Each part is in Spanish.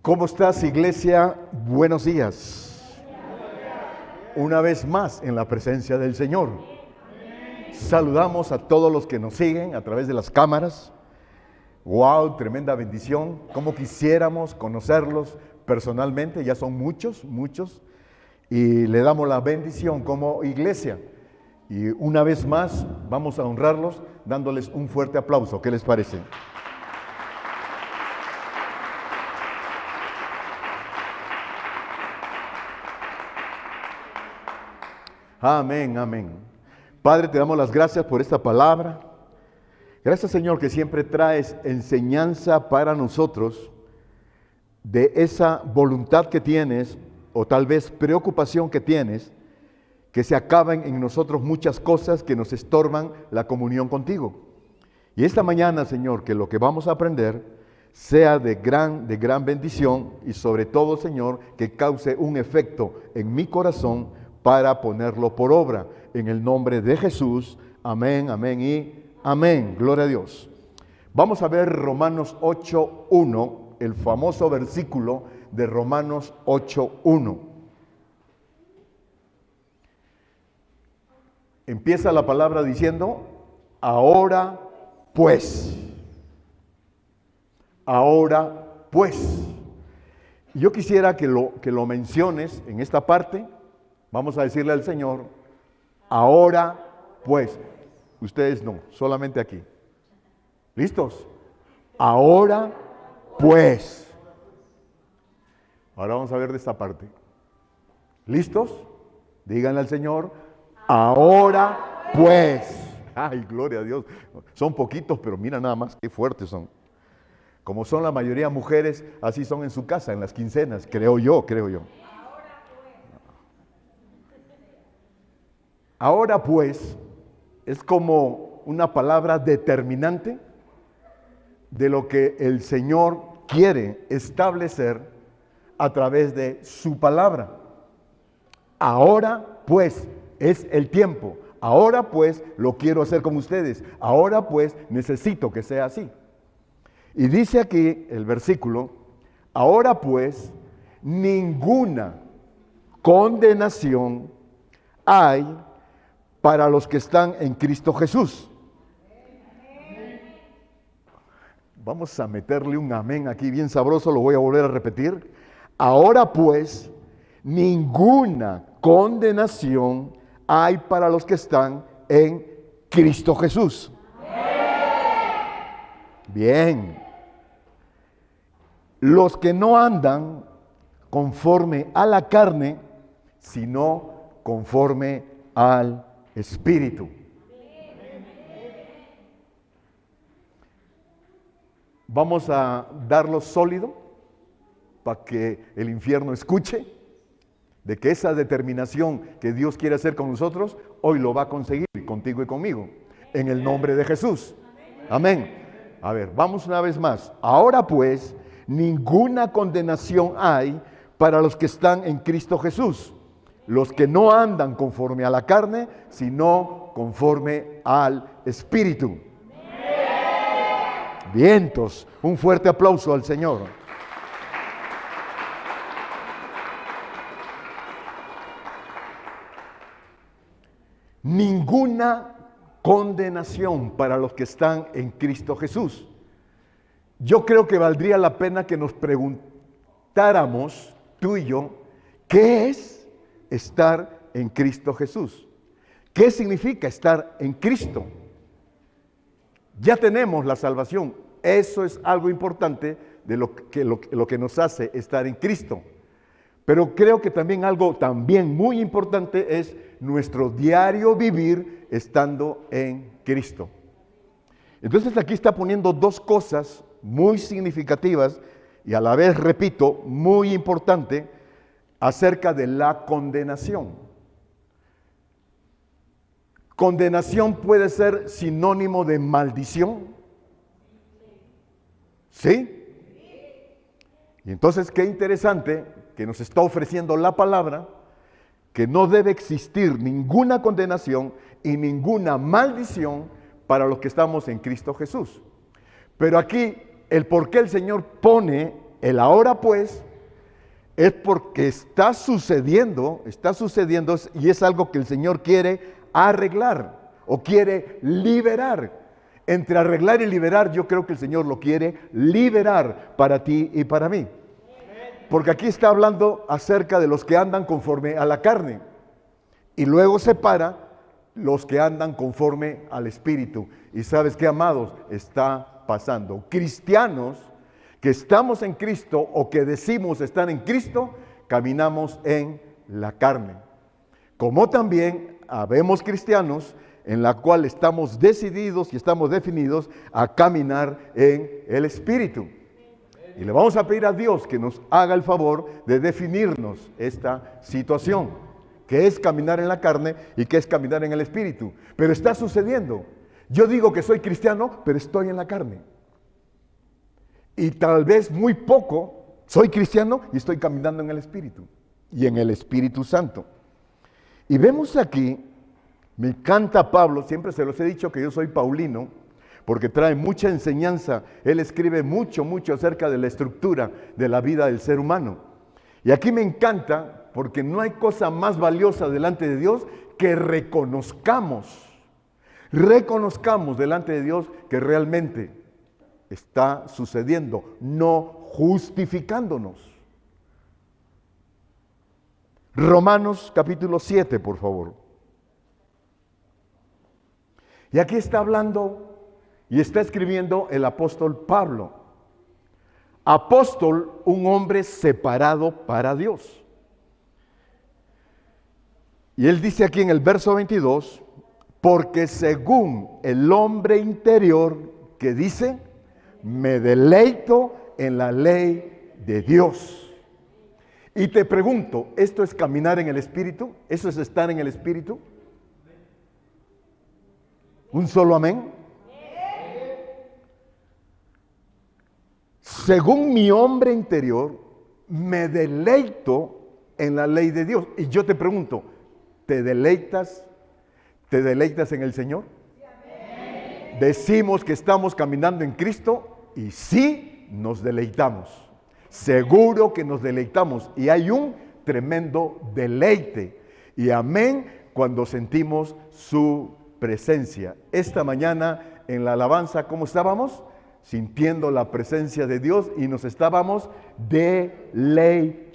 ¿Cómo estás, iglesia? Buenos días. Una vez más en la presencia del Señor. Saludamos a todos los que nos siguen a través de las cámaras. ¡Wow! Tremenda bendición. Cómo quisiéramos conocerlos personalmente. Ya son muchos. Y le damos la bendición como iglesia. Y una vez más vamos a honrarlos dándoles un fuerte aplauso. ¿Qué les parece? Amén, amén. Padre, te damos las gracias por esta palabra. Gracias, Señor, que siempre traes enseñanza para nosotros de esa voluntad que tienes, o tal vez preocupación que tienes, que se acaban en nosotros muchas cosas que nos estorban la comunión contigo. Y esta mañana, Señor, que lo que vamos a aprender sea de gran bendición y sobre todo, Señor, que cause un efecto en mi corazón para ponerlo por obra. En el nombre de Jesús, amén, amén y amén. Gloria a Dios. Vamos a ver Romanos 8:1, el famoso versículo de Romanos 8:1. Empieza la palabra diciendo, ahora pues. Ahora pues. Yo quisiera que lo menciones en esta parte. Vamos a decirle al Señor, ahora pues. Ustedes no, solamente aquí. ¿Listos? Ahora pues. Ahora vamos a ver de esta parte. ¿Listos? Díganle al Señor, ahora pues. Ay, gloria a Dios. Son poquitos, pero mira nada más qué fuertes son. Como son la mayoría mujeres, así son en su casa, en las quincenas, creo yo. Ahora pues, es como una palabra determinante de lo que el Señor quiere establecer a través de su palabra. Ahora pues es el tiempo. Ahora pues lo quiero hacer con ustedes. Ahora pues necesito que sea así. Y dice aquí el versículo, ahora pues ninguna condenación hay para los que están en Cristo Jesús. Vamos a meterle un amén aquí bien sabroso, lo voy a volver a repetir. Ahora pues, ninguna condenación hay para los que están en Cristo Jesús. Bien. Los que no andan conforme a la carne, sino conforme al Espíritu. Vamos a darlo sólido para que el infierno escuche de que esa determinación que Dios quiere hacer con nosotros, hoy lo va a conseguir contigo y conmigo, en el nombre de Jesús. Amén. A ver, vamos una vez más. Ahora pues, ninguna condenación hay para los que están en Cristo Jesús. Los que no andan conforme a la carne, sino conforme al Espíritu. Vientos, un fuerte aplauso al Señor. Ninguna condenación para los que están en Cristo Jesús. Yo creo que valdría la pena que nos preguntáramos, tú y yo, ¿qué es estar en Cristo Jesús? ¿Qué significa estar en Cristo? Ya tenemos la salvación. Eso es algo importante de lo que nos hace estar en Cristo. Pero creo que también algo también muy importante es nuestro diario vivir estando en Cristo. Entonces aquí está poniendo dos cosas muy significativas y a la vez, repito, muy importante acerca de la condenación. ¿Condenación puede ser sinónimo de maldición? ¿Sí? Y entonces qué interesante que nos está ofreciendo la palabra que no debe existir ninguna condenación y ninguna maldición para los que estamos en Cristo Jesús. Pero aquí el por qué el Señor pone El ahora pues es porque está sucediendo y es algo que el Señor quiere arreglar o quiere liberar. Entre arreglar y liberar, yo creo que el Señor lo quiere liberar para ti y para mí. Porque aquí está hablando acerca de los que andan conforme a la carne. Y luego separa los que andan conforme al Espíritu. Y sabes qué, amados, está pasando. Cristianos que estamos en Cristo o que decimos estar en Cristo, caminamos en la carne. Como también habemos cristianos en la cual estamos decididos y estamos definidos a caminar en el Espíritu. Y le vamos a pedir a Dios que nos haga el favor de definirnos esta situación, que es caminar en la carne y que es caminar en el Espíritu. Pero está sucediendo. Yo digo que soy cristiano, pero estoy en la carne. Y tal vez muy poco soy cristiano y estoy caminando en el Espíritu y en el Espíritu Santo. Y vemos aquí, me encanta Pablo, siempre se los he dicho que yo soy paulino, porque trae mucha enseñanza. Él escribe mucho acerca de la estructura de la vida del ser humano. Y aquí me encanta porque no hay cosa más valiosa delante de Dios que reconozcamos delante de Dios que realmente está sucediendo, no justificándonos. Romanos capítulo 7, por favor. Y aquí está hablando y está escribiendo el apóstol Pablo. Apóstol, un hombre separado para Dios. Y él dice aquí en el verso 22, porque según el hombre interior que dice, me deleito en la ley de Dios. Y te pregunto, ¿esto es caminar en el Espíritu? ¿Eso es estar en el Espíritu? ¿Un solo amén? Según mi hombre interior, me deleito en la ley de Dios. Y yo te pregunto, ¿te deleitas en el Señor? Sí. Decimos que estamos caminando en Cristo y sí nos deleitamos. Seguro que nos deleitamos y hay un tremendo deleite. Y amén cuando sentimos su presencia. Esta mañana en la alabanza, ¿cómo estábamos? Sintiendo la presencia de Dios y nos estábamos deleitando.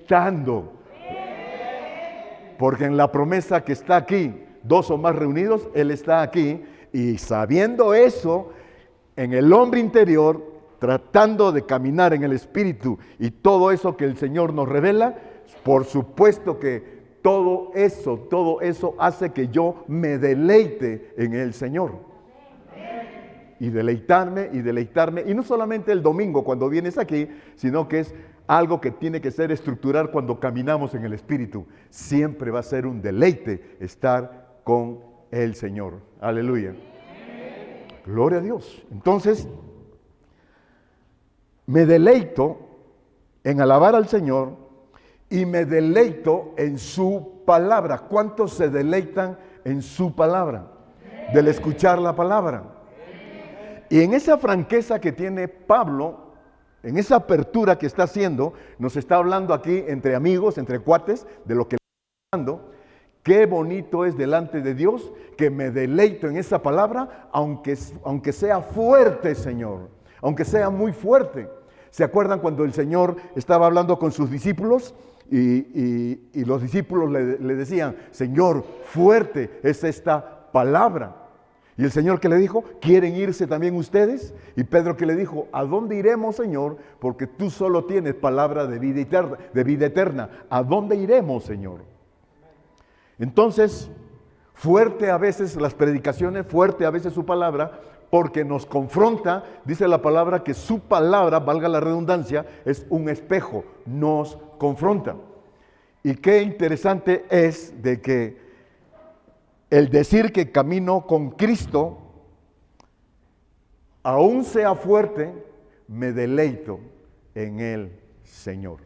Porque en la promesa que está aquí, 2 o más reunidos, Él está aquí. Y sabiendo eso, en el hombre interior, tratando de caminar en el Espíritu y todo eso que el Señor nos revela, por supuesto que todo eso hace que yo me deleite en el Señor. Y deleitarme, y no solamente el domingo cuando vienes aquí, sino que es algo que tiene que ser estructural cuando caminamos en el Espíritu. Siempre va a ser un deleite estar con el Señor. Aleluya. Gloria a Dios. Entonces, me deleito en alabar al Señor y me deleito en su palabra. ¿Cuántos se deleitan en su palabra? Del escuchar la palabra. Y en esa franqueza que tiene Pablo, en esa apertura que está haciendo, nos está hablando aquí entre amigos, entre cuates, de lo que le está hablando. Qué bonito es delante de Dios que me deleito en esa palabra, aunque sea fuerte, Señor, aunque sea muy fuerte. ¿Se acuerdan cuando el Señor estaba hablando con sus discípulos? Y los discípulos le decían, Señor, fuerte es esta palabra. Y el Señor que le dijo, ¿quieren irse también ustedes? Y Pedro que le dijo, ¿a dónde iremos, Señor? Porque tú solo tienes palabra de vida eterna. ¿A dónde iremos, Señor? Entonces, fuerte a veces las predicaciones, fuerte a veces su palabra, porque nos confronta. Dice la palabra que su palabra, valga la redundancia, es un espejo, nos confronta. Y qué interesante es de que el decir que camino con Cristo, aún sea fuerte, me deleito en el Señor.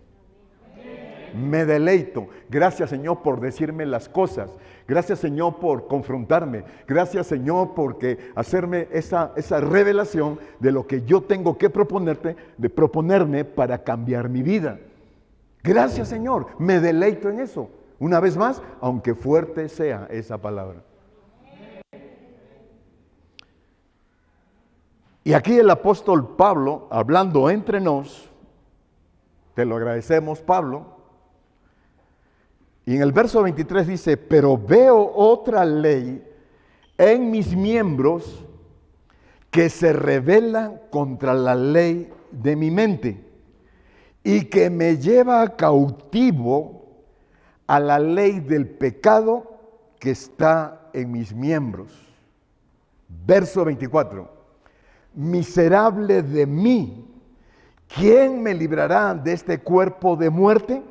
Me deleito. Gracias, Señor, por decirme las cosas. Gracias, Señor, por confrontarme. Gracias, Señor, porque hacerme esa revelación de lo que yo tengo que proponerme para cambiar mi vida. Gracias, Señor. Me deleito en eso. Una vez más, aunque fuerte sea esa palabra. Y aquí el apóstol Pablo, hablando entre nos, te lo agradecemos, Pablo. Y en el verso 23 dice, pero veo otra ley en mis miembros que se rebela contra la ley de mi mente y que me lleva cautivo a la ley del pecado que está en mis miembros. Verso 24, miserable de mí, ¿quién me librará de este cuerpo de muerte?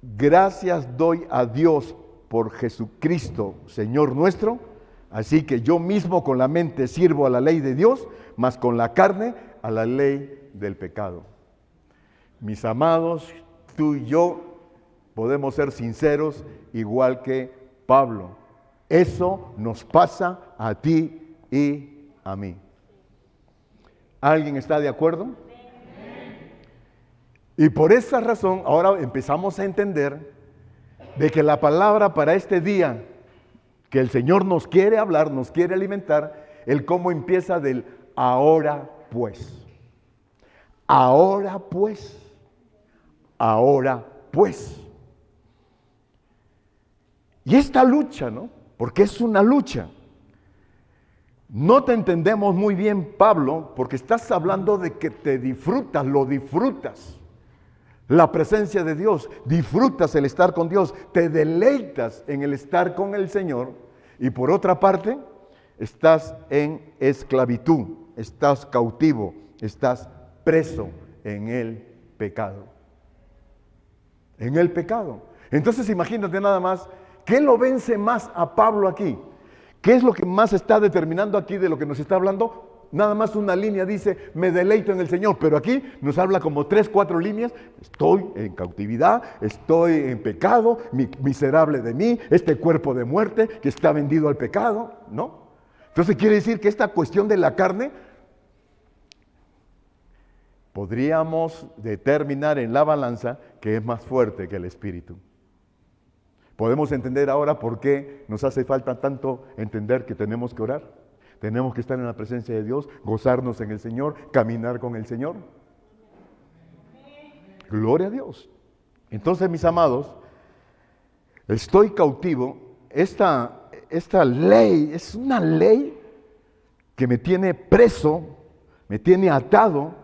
Gracias doy a Dios por Jesucristo, Señor nuestro. Así que yo mismo con la mente sirvo a la ley de Dios, mas con la carne a la ley del pecado. Mis amados, tú y yo podemos ser sinceros igual que Pablo. Eso nos pasa a ti y a mí. ¿Alguien está de acuerdo? Y por esa razón, ahora empezamos a entender de que la palabra para este día, que el Señor nos quiere hablar, nos quiere alimentar, el cómo empieza del ahora pues. Ahora pues. Ahora pues. Y esta lucha, ¿no? Porque es una lucha. No te entendemos muy bien, Pablo, porque estás hablando de que te disfrutas, lo disfrutas. La presencia de Dios, disfrutas el estar con Dios, te deleitas en el estar con el Señor y por otra parte estás en esclavitud, estás cautivo, estás preso en el pecado. En el pecado. Entonces imagínate nada más, ¿qué lo vence más a Pablo aquí? ¿Qué es lo que más está determinando aquí de lo que nos está hablando? Nada más una línea dice, me deleito en el Señor, pero aquí nos habla como 3, 4 líneas. Estoy en cautividad, estoy en pecado, miserable de mí, este cuerpo de muerte que está vendido al pecado, ¿no? Entonces quiere decir que esta cuestión de la carne, podríamos determinar en la balanza que es más fuerte que el espíritu. Podemos entender ahora por qué nos hace falta tanto entender que tenemos que orar. Tenemos que estar en la presencia de Dios, gozarnos en el Señor, caminar con el Señor. Gloria a Dios. Entonces, mis amados, estoy cautivo. Esta ley es una ley que me tiene preso, me tiene atado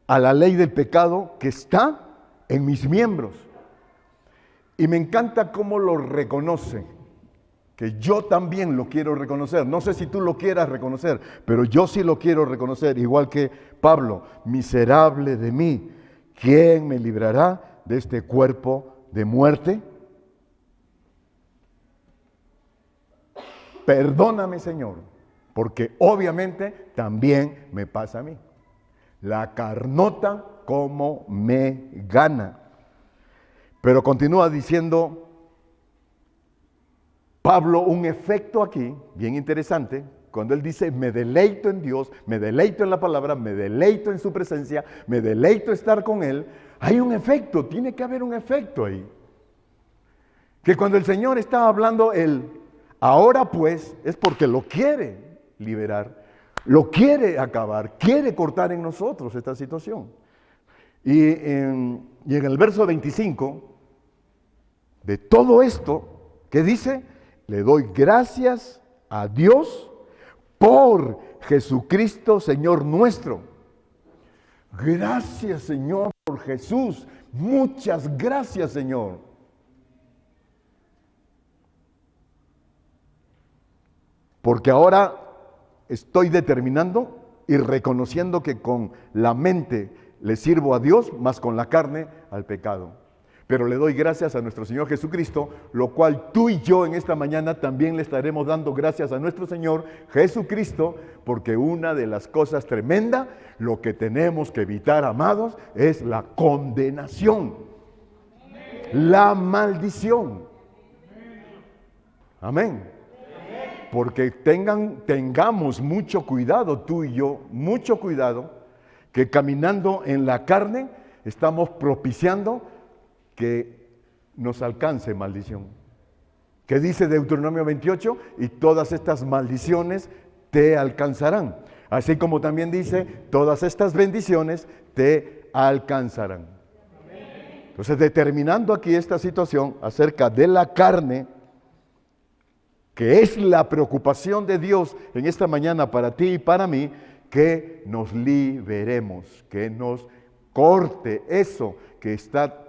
a la ley del pecado que está en mis miembros. Y me encanta cómo lo reconoce. Que yo también lo quiero reconocer. No sé si tú lo quieras reconocer, pero yo sí lo quiero reconocer, igual que Pablo. Miserable de mí, ¿quién me librará de este cuerpo de muerte? Perdóname, Señor, porque obviamente también me pasa a mí. La carnota como me gana. Pero continúa diciendo Pablo un efecto aquí, bien interesante, cuando él dice, me deleito en Dios, me deleito en la palabra, me deleito en su presencia, me deleito estar con Él, hay un efecto, tiene que haber un efecto ahí. Que cuando el Señor está hablando el ahora pues, es porque lo quiere liberar, lo quiere acabar, quiere cortar en nosotros esta situación. Y en el verso 25, de todo esto, ¿qué dice? Le doy gracias a Dios por Jesucristo, Señor nuestro. Gracias, Señor, por Jesús. Muchas gracias, Señor. Porque ahora estoy determinando y reconociendo que con la mente le sirvo a Dios, más con la carne al pecado. Pero le doy gracias a nuestro Señor Jesucristo, lo cual tú y yo en esta mañana también le estaremos dando gracias a nuestro Señor Jesucristo, porque una de las cosas tremendas, lo que tenemos que evitar, amados, es la condenación, la maldición. Amén. Porque tengamos mucho cuidado, tú y yo, mucho cuidado, que caminando en la carne estamos propiciando que nos alcance maldición. ¿Qué dice Deuteronomio 28? Y todas estas maldiciones te alcanzarán. Así como también dice, todas estas bendiciones te alcanzarán. Entonces, determinando aquí esta situación acerca de la carne, que es la preocupación de Dios en esta mañana para ti y para mí, que nos liberemos, que nos corte eso que está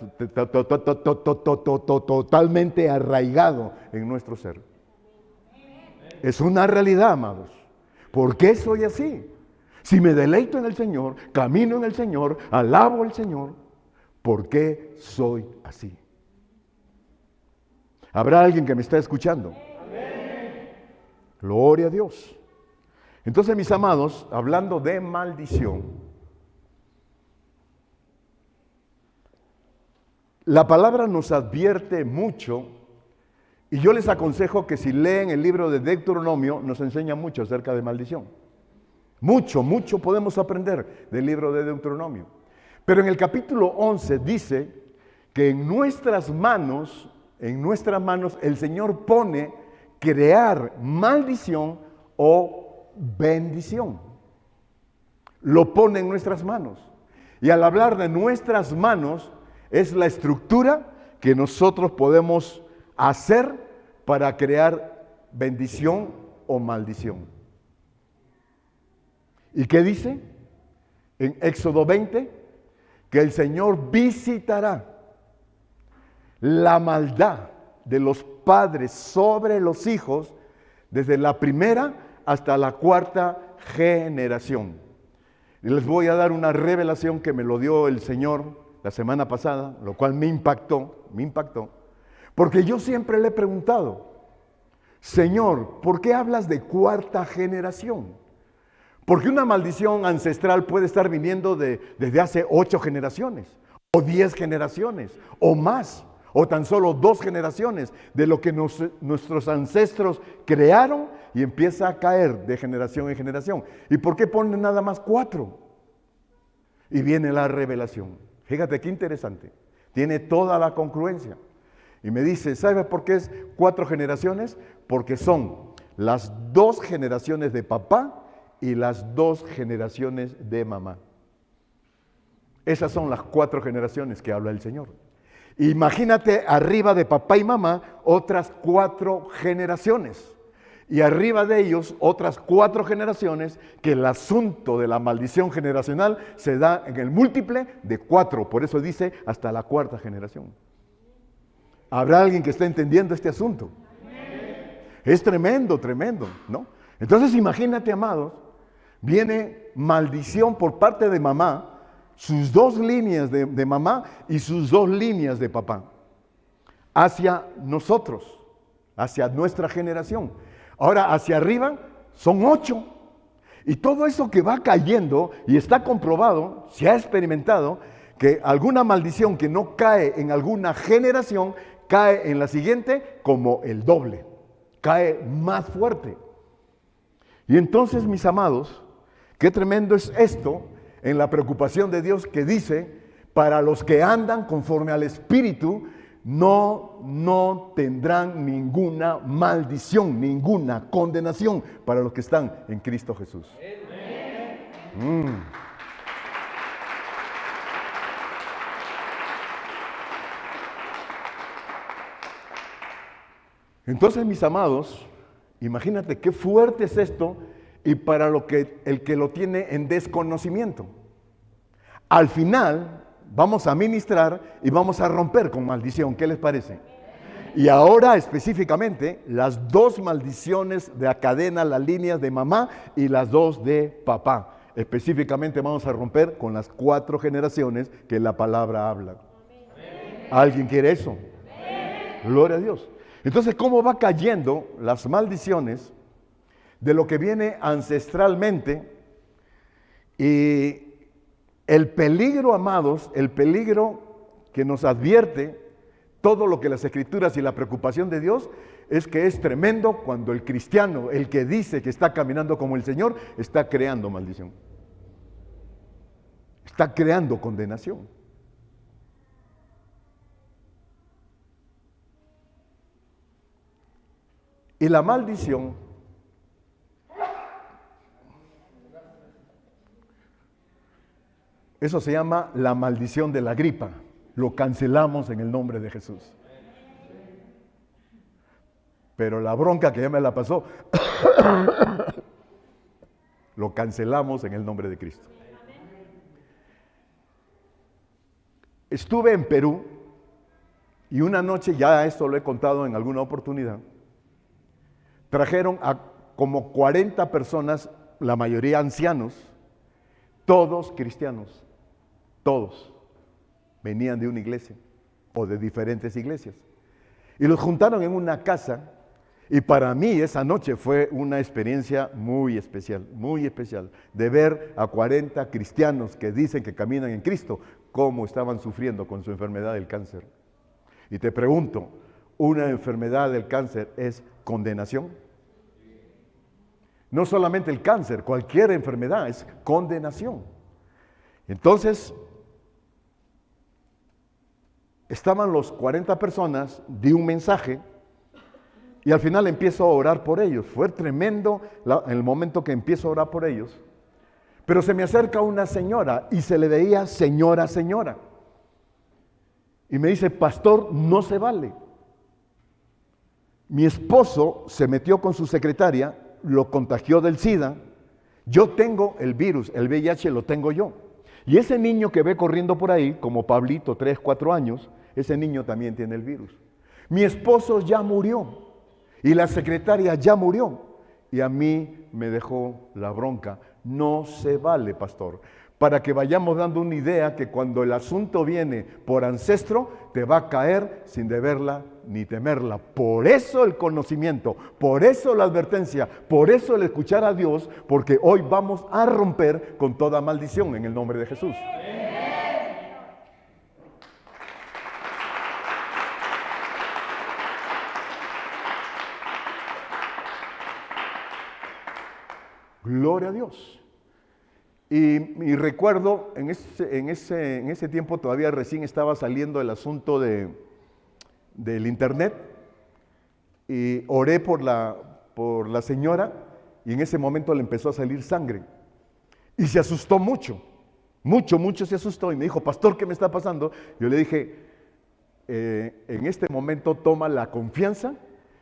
totalmente arraigado en nuestro ser. Es una realidad, amados. ¿Por qué soy así? Si me deleito en el Señor, camino en el Señor, alabo al Señor, ¿por qué soy así? ¿Habrá alguien que me está escuchando? Gloria a Dios. Entonces, mis amados, hablando de maldición, la palabra nos advierte mucho, y yo les aconsejo que si leen el libro de Deuteronomio, nos enseña mucho acerca de maldición. Mucho podemos aprender del libro de Deuteronomio. Pero en el capítulo 11 dice que en nuestras manos, el Señor pone crear maldición o bendición. Lo pone en nuestras manos. Y al hablar de nuestras manos, es la estructura que nosotros podemos hacer para crear bendición o maldición. ¿Y qué dice? En Éxodo 20, que el Señor visitará la maldad de los padres sobre los hijos desde la primera hasta la cuarta generación. Y les voy a dar una revelación que me lo dio el Señor la semana pasada, lo cual me impactó, porque yo siempre le he preguntado, Señor, ¿por qué hablas de cuarta generación? Porque una maldición ancestral puede estar viniendo desde hace 8 generaciones, o 10 generaciones, o más, o tan solo 2 generaciones de lo que nuestros ancestros crearon y empieza a caer de generación en generación. ¿Y por qué ponen nada más 4? Y viene la revelación. Fíjate qué interesante, tiene toda la congruencia. Y me dice, ¿sabes por qué es 4 generaciones? Porque son las 2 generaciones de papá y las 2 generaciones de mamá. Esas son las 4 generaciones que habla el Señor. Imagínate arriba de papá y mamá otras 4 generaciones. Y arriba de ellos otras 4 generaciones, que el asunto de la maldición generacional se da en el múltiple de 4. Por eso dice hasta la 4ª generación. ¿Habrá alguien que esté entendiendo este asunto? Es tremendo, ¿no? Entonces imagínate, amados, viene maldición por parte de mamá, sus 2 líneas de mamá y sus 2 líneas de papá, hacia nosotros, hacia nuestra generación. Ahora, hacia arriba son 8. Y todo eso que va cayendo, y está comprobado, se ha experimentado, que alguna maldición que no cae en alguna generación, cae en la siguiente como el doble. Cae más fuerte. Y entonces, mis amados, qué tremendo es esto en la preocupación de Dios que dice, para los que andan conforme al Espíritu, no tendrán ninguna maldición, ninguna condenación para los que están en Cristo Jesús. Entonces, mis amados, imagínate qué fuerte es esto, y para el que lo tiene en desconocimiento. Al final vamos a ministrar y vamos a romper con maldición. ¿Qué les parece? Y ahora específicamente las 2 maldiciones de la cadena, las líneas de mamá y las 2 de papá. Específicamente vamos a romper con las 4 generaciones que la palabra habla. ¿Alguien quiere eso? Gloria a Dios. Entonces, ¿cómo va cayendo las maldiciones de lo que viene ancestralmente? Y el peligro, amados, el peligro que nos advierte todo lo que las Escrituras y la preocupación de Dios es que es tremendo cuando el cristiano, el que dice que está caminando como el Señor, está creando maldición. Está creando condenación. Y la maldición eso se llama la maldición de la gripa. Lo cancelamos en el nombre de Jesús. Pero la bronca que ya me la pasó, lo cancelamos en el nombre de Cristo. Estuve en Perú y una noche, ya esto lo he contado en alguna oportunidad, trajeron a como 40 personas, la mayoría ancianos, todos cristianos, todos venían de una iglesia o de diferentes iglesias. Y los juntaron en una casa y para mí esa noche fue una experiencia muy especial, de ver a 40 cristianos que dicen que caminan en Cristo, cómo estaban sufriendo con su enfermedad del cáncer. Y te pregunto, ¿una enfermedad del cáncer es condenación? No solamente el cáncer, cualquier enfermedad es condenación. Entonces, estaban los 40 personas, di un mensaje y al final empiezo a orar por ellos. Fue tremendo el momento que empiezo a orar por ellos. Pero se me acerca una señora y se le veía señora. Y me dice, pastor, no se vale. Mi esposo se metió con su secretaria, lo contagió del SIDA. Yo tengo el virus, el VIH lo tengo yo. Y ese niño que ve corriendo por ahí, como Pablito, 3, 4 años, ese niño también tiene el virus. Mi esposo ya murió y la secretaria ya murió. Y a mí me dejó la bronca. No se vale, pastor. Para que vayamos dando una idea que cuando el asunto viene por ancestro, te va a caer sin deberla ni temerla. Por eso el conocimiento, por eso la advertencia, por eso el escuchar a Dios, porque hoy vamos a romper con toda maldición en el nombre de Jesús. Gloria a Dios. Y recuerdo, en ese tiempo todavía recién estaba saliendo el asunto del internet, y oré por la señora, y en ese momento le empezó a salir sangre. Y se asustó mucho se asustó, y me dijo, pastor, ¿qué me está pasando? Yo le dije, en este momento toma la confianza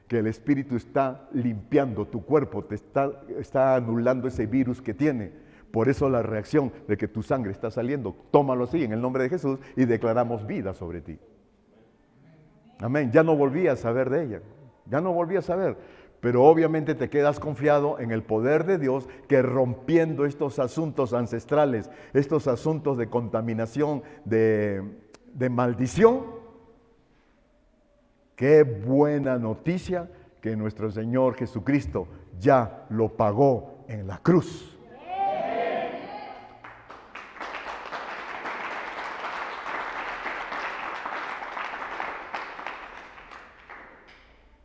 que el Espíritu está limpiando tu cuerpo, te está anulando ese virus que tiene. Por eso la reacción de que tu sangre está saliendo, tómalo así en el nombre de Jesús y declaramos vida sobre ti. Amén. Ya no volví a saber de ella, ya no volví a saber. Pero obviamente te quedas confiado en el poder de Dios que rompiendo estos asuntos ancestrales, estos asuntos de contaminación, de maldición, qué buena noticia que nuestro Señor Jesucristo ya lo pagó en la cruz.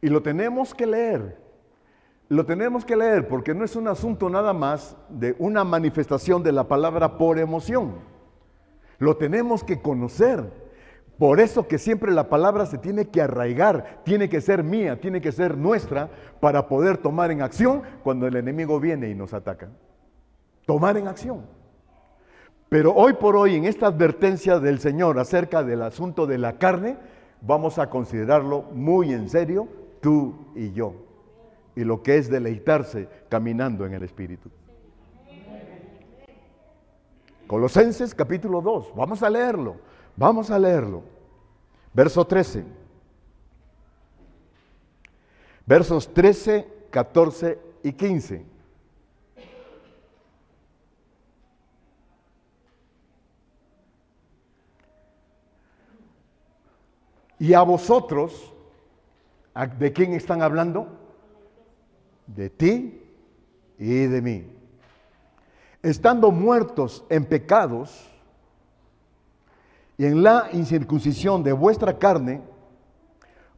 Y lo tenemos que leer, porque no es un asunto nada más de una manifestación de la palabra por emoción. Lo tenemos que conocer. Por eso que siempre la palabra se tiene que arraigar, tiene que ser mía, tiene que ser nuestra, para poder tomar en acción cuando el enemigo viene y nos ataca. Tomar en acción. Pero hoy por hoy, en esta advertencia del Señor acerca del asunto de la carne, vamos a considerarlo muy en serio, tú y yo, y lo que es deleitarse caminando en el Espíritu. Colosenses capítulo 2, vamos a leerlo. Verso 13. Versos 13, 14 y 15. Y a vosotros, ¿de quién están hablando? De ti y de mí. Estando muertos en pecados y en la incircuncisión de vuestra carne,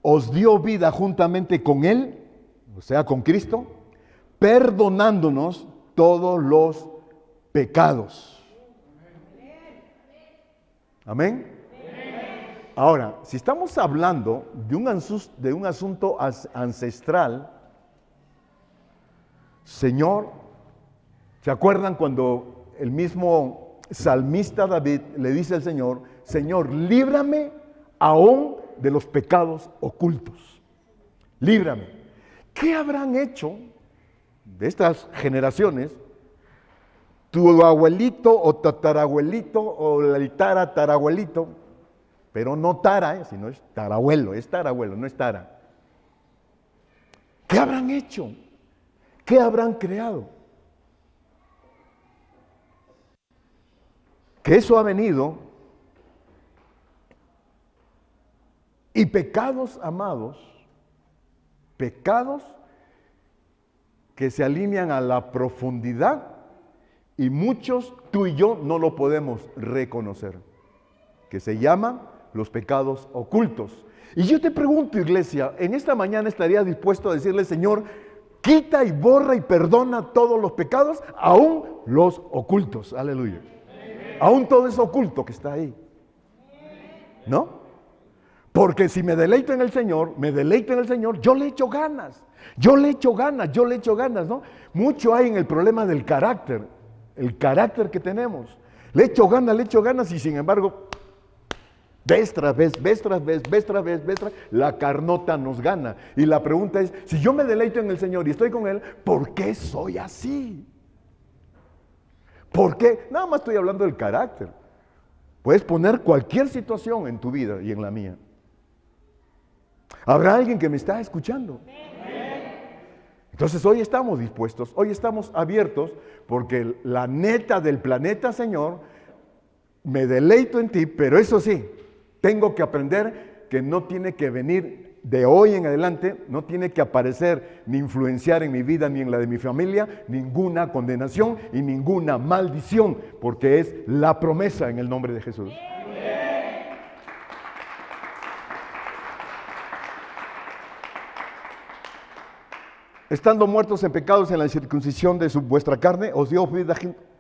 os dio vida juntamente con Él, o sea, con Cristo, perdonándonos todos los pecados. Amén. Ahora, si estamos hablando de un asunto ancestral, Señor, ¿se acuerdan cuando el mismo salmista David le dice al Señor, Señor, líbrame aún de los pecados ocultos? Líbrame. ¿Qué habrán hecho de estas generaciones tu abuelito o tatarabuelito o el tarabuelito? Pero no tara, sino es tarabuelo, no es tara. ¿Qué habrán hecho? ¿Qué habrán creado? Que eso ha venido. Y pecados, amados, pecados que se alinean a la profundidad y muchos, tú y yo, no lo podemos reconocer, que se llaman los pecados ocultos. Y yo te pregunto, iglesia, en esta mañana estarías dispuesto a decirle, Señor, quita y borra y perdona todos los pecados, aún los ocultos. Aleluya. Aún todo eso oculto que está ahí. ¿No? Porque si me deleito en el Señor, yo le echo ganas, ¿no? Mucho hay en el problema del carácter, el carácter que tenemos. Le echo ganas y sin embargo, vez tras vez, la carnota nos gana. Y la pregunta es, si yo me deleito en el Señor y estoy con Él, ¿por qué soy así? ¿Por qué? Nada más estoy hablando del carácter. Puedes poner cualquier situación en tu vida y en la mía. ¿Habrá alguien que me está escuchando? Entonces hoy estamos dispuestos, hoy estamos abiertos, porque la neta del planeta, Señor, me deleito en ti, pero eso sí, tengo que aprender que no tiene que venir de hoy en adelante, no tiene que aparecer ni influenciar en mi vida ni en la de mi familia ninguna condenación y ninguna maldición, porque es la promesa en el nombre de Jesús. Estando muertos en pecados en la circuncisión de vuestra carne,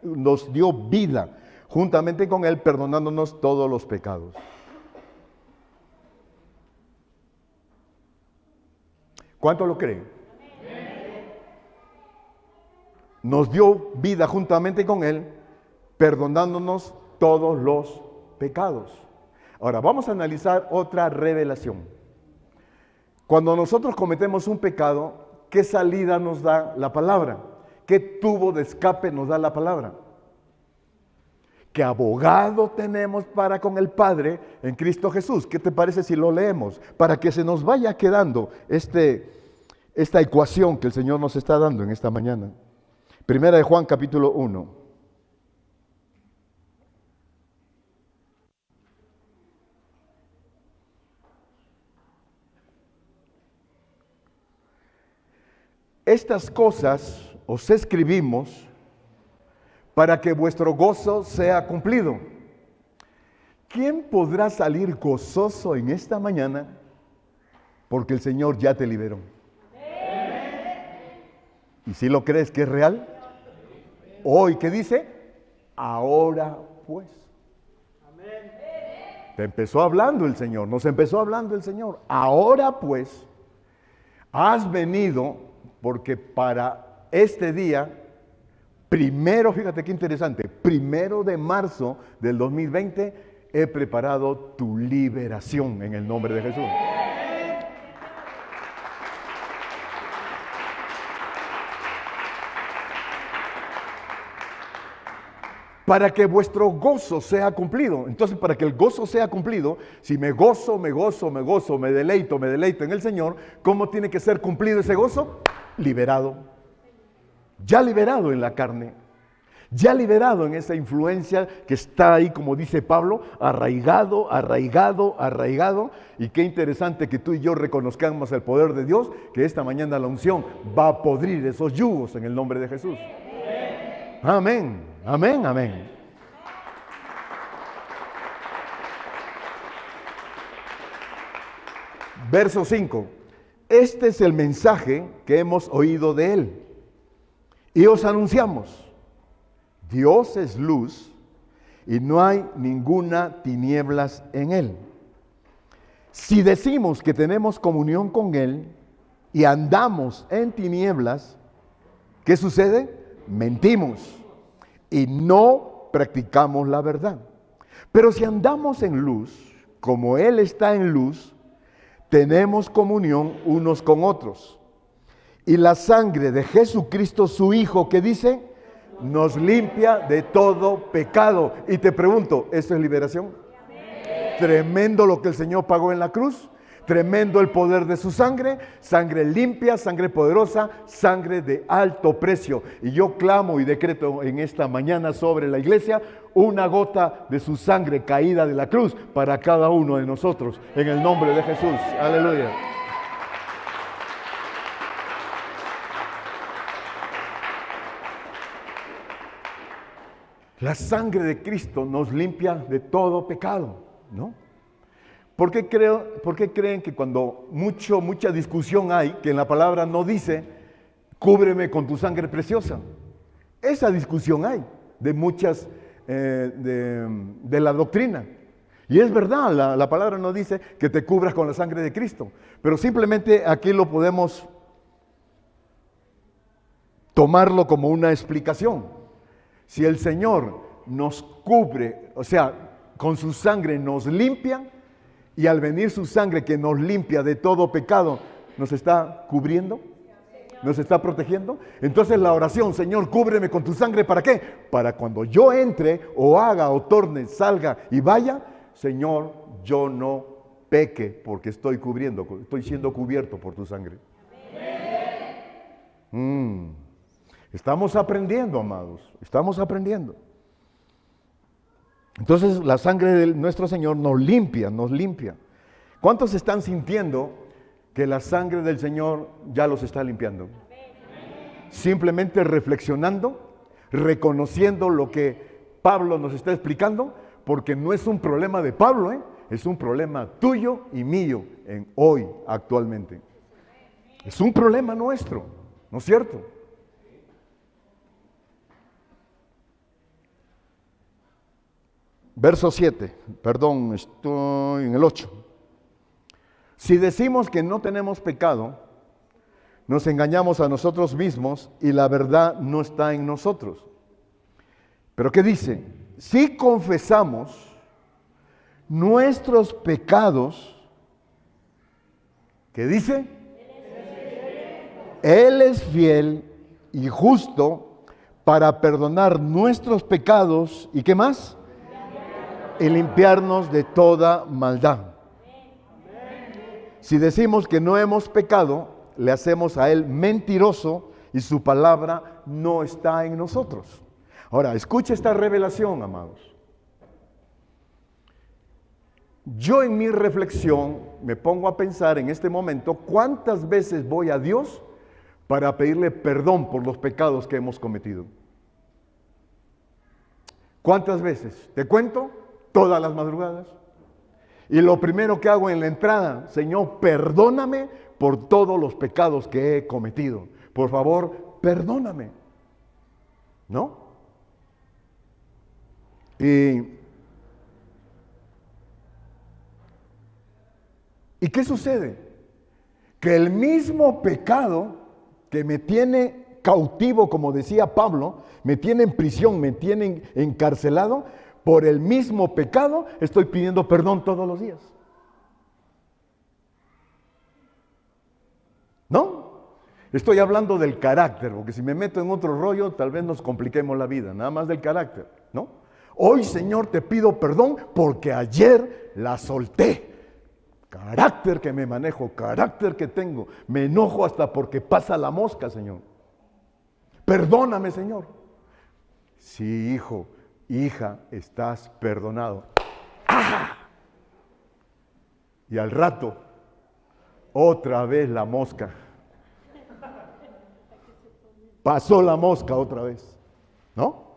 nos dio vida juntamente con Él, perdonándonos todos los pecados. ¿Cuánto lo creen? Nos dio vida juntamente con Él, perdonándonos todos los pecados. Ahora, vamos a analizar otra revelación. Cuando nosotros cometemos un pecado, ¿qué salida nos da la palabra? ¿Qué tubo de escape nos da la palabra? ¿Qué abogado tenemos para con el Padre en Cristo Jesús? ¿Qué te parece si lo leemos? Para que se nos vaya quedando esta ecuación que el Señor nos está dando en esta mañana. Primera de Juan, capítulo 1. Estas cosas os escribimos para que vuestro gozo sea cumplido. ¿Quién podrá salir gozoso en esta mañana? Porque el Señor ya te liberó. ¿Y si lo crees que es real? Hoy, ¿qué dice? Ahora pues. Te empezó hablando el Señor, nos empezó hablando el Señor. Ahora pues, has venido porque para este día, primero, fíjate qué interesante, 1 de marzo del 2020, he preparado tu liberación en el nombre de Jesús. Para que vuestro gozo sea cumplido. Entonces, para que el gozo sea cumplido, si me gozo, me deleito en el Señor, ¿cómo tiene que ser cumplido ese gozo? Liberado. Ya liberado en la carne. ya liberado en esa influencia que está ahí, como dice Pablo, arraigado, arraigado, arraigado. Y qué interesante que tú y yo reconozcamos el poder de Dios, que esta mañana la unción va a podrir esos yugos en el nombre de Jesús. Amén, amén, amén. Verso 5. Este es el mensaje que hemos oído de Él y os anunciamos. Dios es luz y no hay ninguna tinieblas en Él. Si decimos que tenemos comunión con Él y andamos en tinieblas, ¿qué sucede? Mentimos y no practicamos la verdad. Pero si andamos en luz, como Él está en luz, tenemos comunión unos con otros. Y la sangre de Jesucristo, su Hijo, que dice, nos limpia de todo pecado. Y te pregunto, ¿esto es liberación? Tremendo lo que el Señor pagó en la cruz. Tremendo el poder de su sangre. Sangre limpia, sangre poderosa, sangre de alto precio. Y yo clamo y decreto en esta mañana sobre la iglesia una gota de su sangre caída de la cruz para cada uno de nosotros. En el nombre de Jesús. Aleluya. La sangre de Cristo nos limpia de todo pecado, ¿no? ¿Por qué creen que cuando mucha discusión hay, que en la palabra no dice, cúbreme con tu sangre preciosa? Esa discusión hay de muchas, de la doctrina. Y es verdad, la palabra no dice que te cubras con la sangre de Cristo, pero simplemente aquí lo podemos tomarlo como una explicación. Si el Señor nos cubre, o sea, con su sangre nos limpia, y al venir su sangre que nos limpia de todo pecado, nos está cubriendo, nos está protegiendo. Entonces la oración, Señor, cúbreme con tu sangre, ¿para qué? Para cuando yo entre o haga o torne, salga y vaya, Señor, yo no peque porque estoy siendo cubierto por tu sangre. Estamos aprendiendo, amados, estamos aprendiendo. Entonces la sangre de nuestro Señor nos limpia, nos limpia. ¿Cuántos están sintiendo que la sangre del Señor ya los está limpiando? Simplemente reflexionando, reconociendo lo que Pablo nos está explicando, porque no es un problema de Pablo, es un problema tuyo y mío hoy, actualmente. Es un problema nuestro, ¿no es cierto? Verso 7, perdón, estoy en el 8. Si decimos que no tenemos pecado, nos engañamos a nosotros mismos y la verdad no está en nosotros. Pero ¿qué dice? Si confesamos nuestros pecados, ¿qué dice? Él es fiel y justo para perdonar nuestros pecados y ¿qué más? Y limpiarnos de toda maldad. Si decimos que no hemos pecado, le hacemos a Él mentiroso y su palabra no está en nosotros. Ahora, escucha esta revelación, amados. Yo en mi reflexión me pongo a pensar en este momento cuántas veces voy a Dios para pedirle perdón por los pecados que hemos cometido. ¿Cuántas veces? ¿Te cuento? Todas las madrugadas. Y lo primero que hago en la entrada, Señor, perdóname por todos los pecados que he cometido. Por favor, perdóname. ¿No? ¿Y qué sucede? Que el mismo pecado que me tiene cautivo, como decía Pablo, me tiene en prisión, me tiene encarcelado, por el mismo pecado estoy pidiendo perdón todos los días. ¿No? Estoy hablando del carácter, porque si me meto en otro rollo, tal vez nos compliquemos la vida, nada más del carácter, ¿no? Hoy, Señor, te pido perdón porque ayer la solté. Carácter que me manejo, carácter que tengo. Me enojo hasta porque pasa la mosca, Señor. Perdóname, Señor. Sí, hijo, hija, estás perdonado. Y al rato, otra vez la mosca. Pasó la mosca otra vez, ¿no?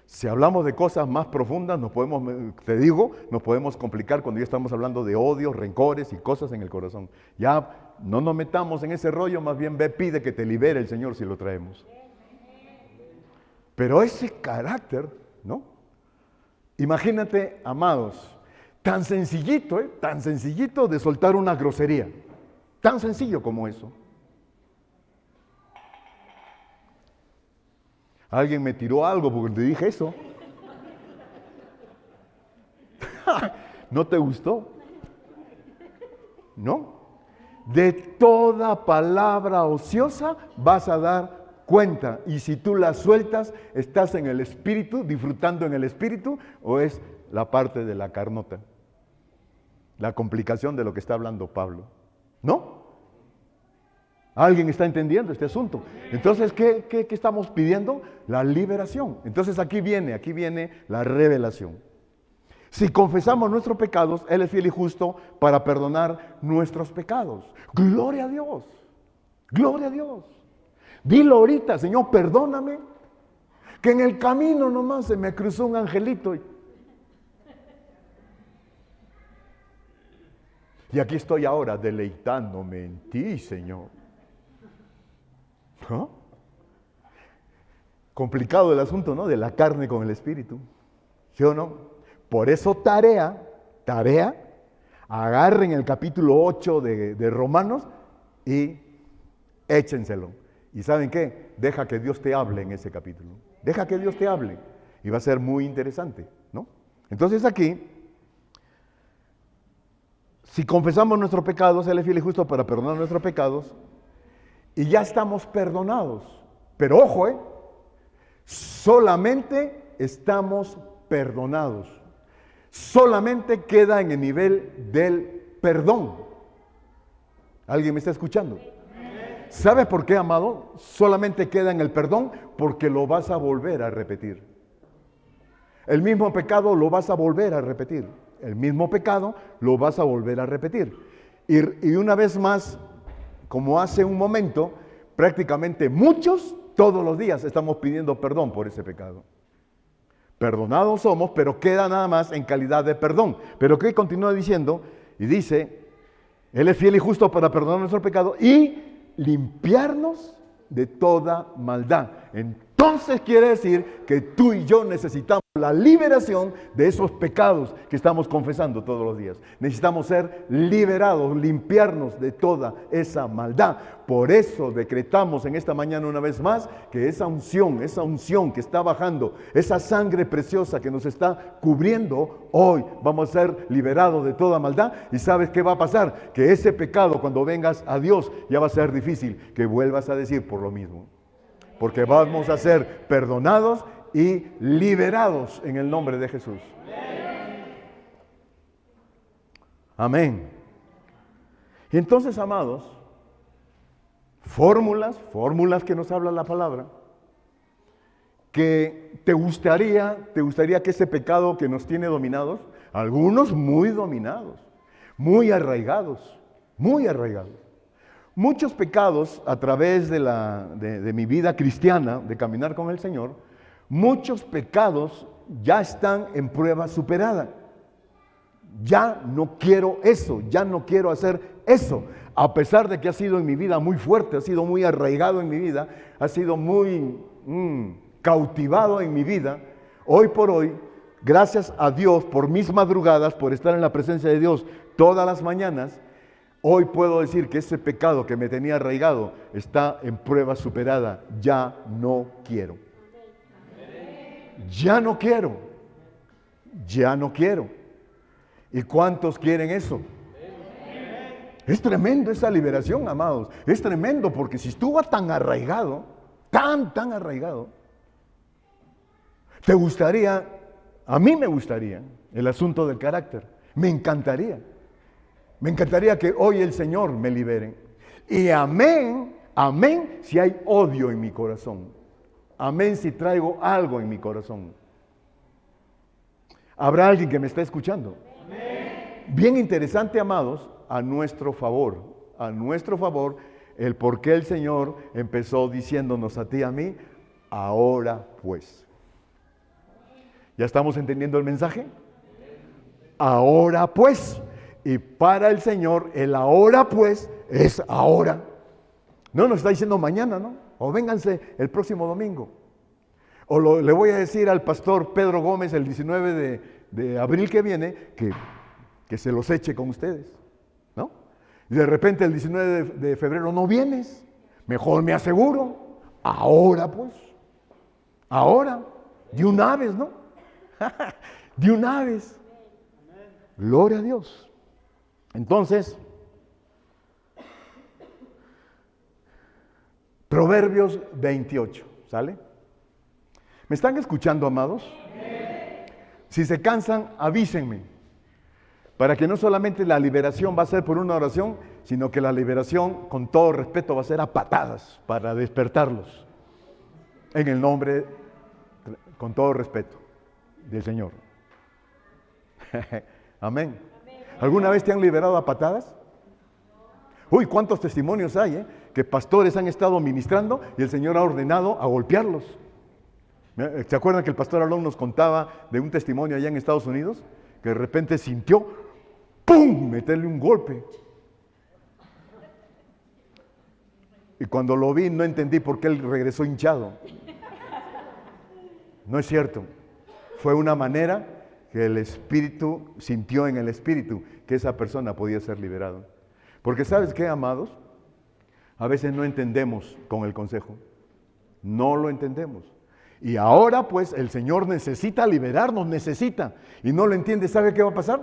Si hablamos de cosas más profundas, nos podemos complicar cuando ya estamos hablando de odios, rencores y cosas en el corazón. Ya no nos metamos en ese rollo, más bien pide que te libere el Señor si lo traemos. Pero ese carácter, ¿no? Imagínate, amados, tan sencillito de soltar una grosería. Tan sencillo como eso. Alguien me tiró algo porque te dije eso. ¿No te gustó? ¿No? De toda palabra ociosa vas a dar cuenta. Y si tú la sueltas, ¿estás en el espíritu, disfrutando en el espíritu, o es la parte de la carnota? La complicación de lo que está hablando Pablo. ¿No? ¿Alguien está entendiendo este asunto? Entonces, ¿qué estamos pidiendo? La liberación. Entonces aquí viene la revelación. Si confesamos nuestros pecados, Él es fiel y justo para perdonar nuestros pecados. Gloria a Dios. Gloria a Dios. Dilo ahorita, Señor, perdóname, que en el camino nomás se me cruzó un angelito. Y aquí estoy ahora deleitándome en ti, Señor. ¿Ah? Complicado el asunto, ¿no? De la carne con el espíritu. ¿Sí o no? Por eso tarea, agarren el capítulo 8 de Romanos y échenselo. ¿Y saben qué? Deja que Dios te hable en ese capítulo. Deja que Dios te hable. Y va a ser muy interesante, ¿no? Entonces aquí, si confesamos nuestros pecados, Él es fiel y justo para perdonar nuestros pecados, y ya estamos perdonados. Pero ojo, solamente estamos perdonados. Solamente queda en el nivel del perdón. ¿Alguien me está escuchando? ¿Sabes por qué, amado? Solamente queda en el perdón porque lo vas a volver a repetir. El mismo pecado lo vas a volver a repetir. El mismo pecado lo vas a volver a repetir. Y una vez más, como hace un momento, prácticamente muchos, todos los días estamos pidiendo perdón por ese pecado. Perdonados somos, pero queda nada más en calidad de perdón. Pero ¿qué continúa diciendo? Y dice, Él es fiel y justo para perdonar nuestro pecado y limpiarnos de toda maldad. Entonces quiere decir que tú y yo necesitamos la liberación de esos pecados que estamos confesando todos los días. Necesitamos ser liberados, limpiarnos de toda esa maldad. Por eso decretamos en esta mañana una vez más que esa unción que está bajando, esa sangre preciosa que nos está cubriendo, hoy vamos a ser liberados de toda maldad. ¿Y sabes qué va a pasar? Que ese pecado, cuando vengas a Dios, ya va a ser difícil que vuelvas a decir por lo mismo. Porque vamos a ser perdonados y liberados en el nombre de Jesús. Amén. Y entonces, amados, fórmulas que nos habla la palabra, que te gustaría que ese pecado que nos tiene dominados, algunos muy dominados, muy arraigados. Muchos pecados a través de mi vida cristiana, de caminar con el Señor, muchos pecados ya están en prueba superada. Ya no quiero eso, ya no quiero hacer eso. A pesar de que ha sido en mi vida muy fuerte, ha sido muy arraigado en mi vida, ha sido muy cautivado en mi vida, hoy por hoy, gracias a Dios por mis madrugadas, por estar en la presencia de Dios todas las mañanas, hoy puedo decir que ese pecado que me tenía arraigado está en prueba superada. Ya no quiero. Ya no quiero. Ya no quiero. ¿Y cuántos quieren eso? Es tremendo esa liberación, amados. Es tremendo porque si estuvo tan arraigado, tan arraigado, te gustaría, a mí me gustaría, el asunto del carácter. Me encantaría que hoy el Señor me libere. Y amén, si hay odio en mi corazón. Amén si traigo algo en mi corazón. ¿Habrá alguien que me está escuchando? Amén. Bien interesante, amados, a nuestro favor, el por qué el Señor empezó diciéndonos a ti y a mí, ahora pues. ¿Ya estamos entendiendo el mensaje? Ahora pues. Y para el Señor, el ahora pues es ahora. No nos está diciendo mañana, ¿no? O vénganse el próximo domingo. O le voy a decir al pastor Pedro Gómez el 19 de abril que viene que se los eche con ustedes, ¿no? Y de repente el 19 de febrero no vienes. Mejor me aseguro. Ahora pues. Ahora. De una vez, ¿no? De una vez. Gloria a Dios. Entonces, Proverbios 28, ¿sale? ¿Me están escuchando, amados? Si se cansan, avísenme, para que no solamente la liberación va a ser por una oración, sino que la liberación, con todo respeto, va a ser a patadas para despertarlos. En el nombre, con todo respeto, del Señor. Amén. ¿Alguna vez te han liberado a patadas? Uy, cuántos testimonios hay, que pastores han estado ministrando y el Señor ha ordenado a golpearlos. ¿Se acuerdan que el pastor Alón nos contaba de un testimonio allá en Estados Unidos? Que de repente sintió, ¡pum!, meterle un golpe. Y cuando lo vi no entendí por qué él regresó hinchado. No es cierto. Fue una manera que el Espíritu sintió en el Espíritu que esa persona podía ser liberada. Porque ¿sabes qué, amados? A veces no entendemos con el consejo. No lo entendemos. Y ahora pues el Señor necesita liberarnos, necesita. Y no lo entiende, ¿sabe qué va a pasar?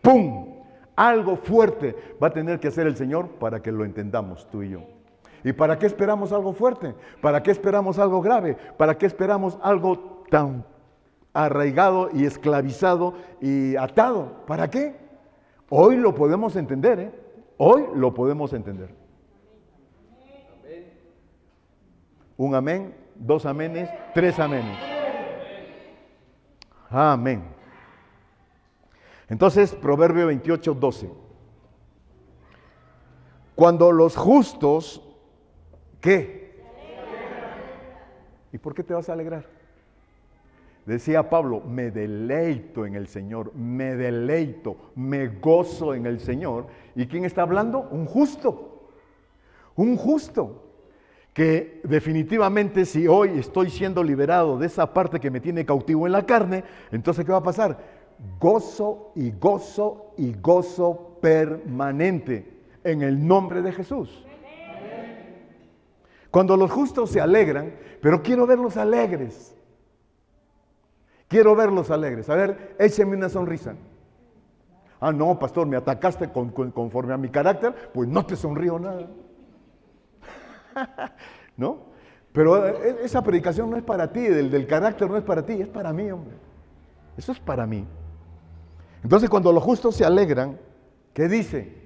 ¡Pum! Algo fuerte va a tener que hacer el Señor para que lo entendamos tú y yo. ¿Y para qué esperamos algo fuerte? ¿Para qué esperamos algo grave? ¿Para qué esperamos algo tan arraigado y esclavizado y atado? ¿Para qué? Hoy lo podemos entender, ¿eh? Hoy lo podemos entender. Un amén, dos amenes, tres amenes. Amén. Entonces, Proverbio 28, 12. Cuando los justos, ¿qué? ¿Y por qué te vas a alegrar? Decía Pablo, me deleito en el Señor, me deleito, me gozo en el Señor. ¿Y quién está hablando? Un justo. Un justo. Que definitivamente si hoy estoy siendo liberado de esa parte que me tiene cautivo en la carne, entonces ¿qué va a pasar? Gozo y gozo y gozo permanente en el nombre de Jesús. Cuando los justos se alegran, pero quiero verlos alegres. Quiero verlos alegres. A ver, écheme una sonrisa. Ah, no, pastor, me atacaste conforme a mi carácter, pues no te sonrío nada. ¿No? Pero esa predicación no es para ti, del carácter no es para ti, es para mí, hombre. Eso es para mí. Entonces, cuando los justos se alegran, ¿qué dice?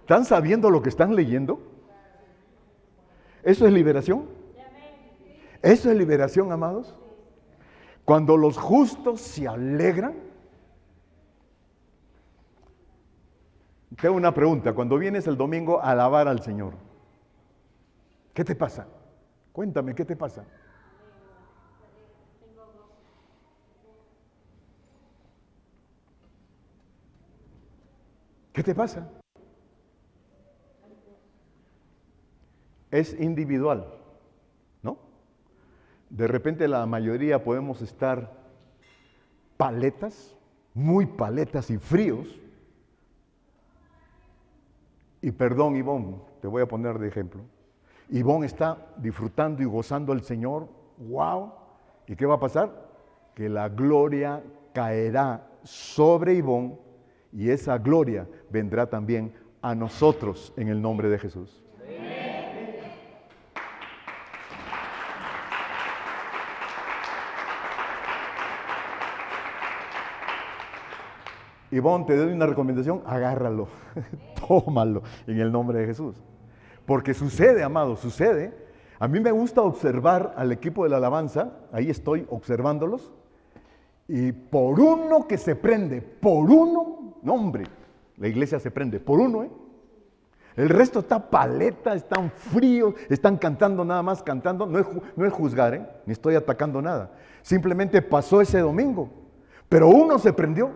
¿Están sabiendo lo que están leyendo? ¿Eso es liberación? ¿Eso es liberación, amados? Cuando los justos se alegran. Tengo una pregunta. Cuando vienes el domingo a alabar al Señor, ¿qué te pasa? Cuéntame, ¿qué te pasa? ¿Qué te pasa? Es individual, ¿no? De repente la mayoría podemos estar paletas, muy paletas y fríos. Y perdón, Ivonne, te voy a poner de ejemplo. Ivonne está disfrutando y gozando al Señor. ¡Wow! ¿Y qué va a pasar? Que la gloria caerá sobre Ivonne y esa gloria vendrá también a nosotros en el nombre de Jesús. Ivonne, te doy una recomendación, agárralo, tómalo en el nombre de Jesús. Porque sucede, amado, sucede. A mí me gusta observar al equipo de la alabanza, ahí estoy observándolos, y por uno que se prende, por uno, no hombre, la iglesia se prende, por uno, El resto está paleta, están fríos, están cantando nada más, cantando. No es juzgar, ni estoy atacando nada. Simplemente pasó ese domingo, pero uno se prendió.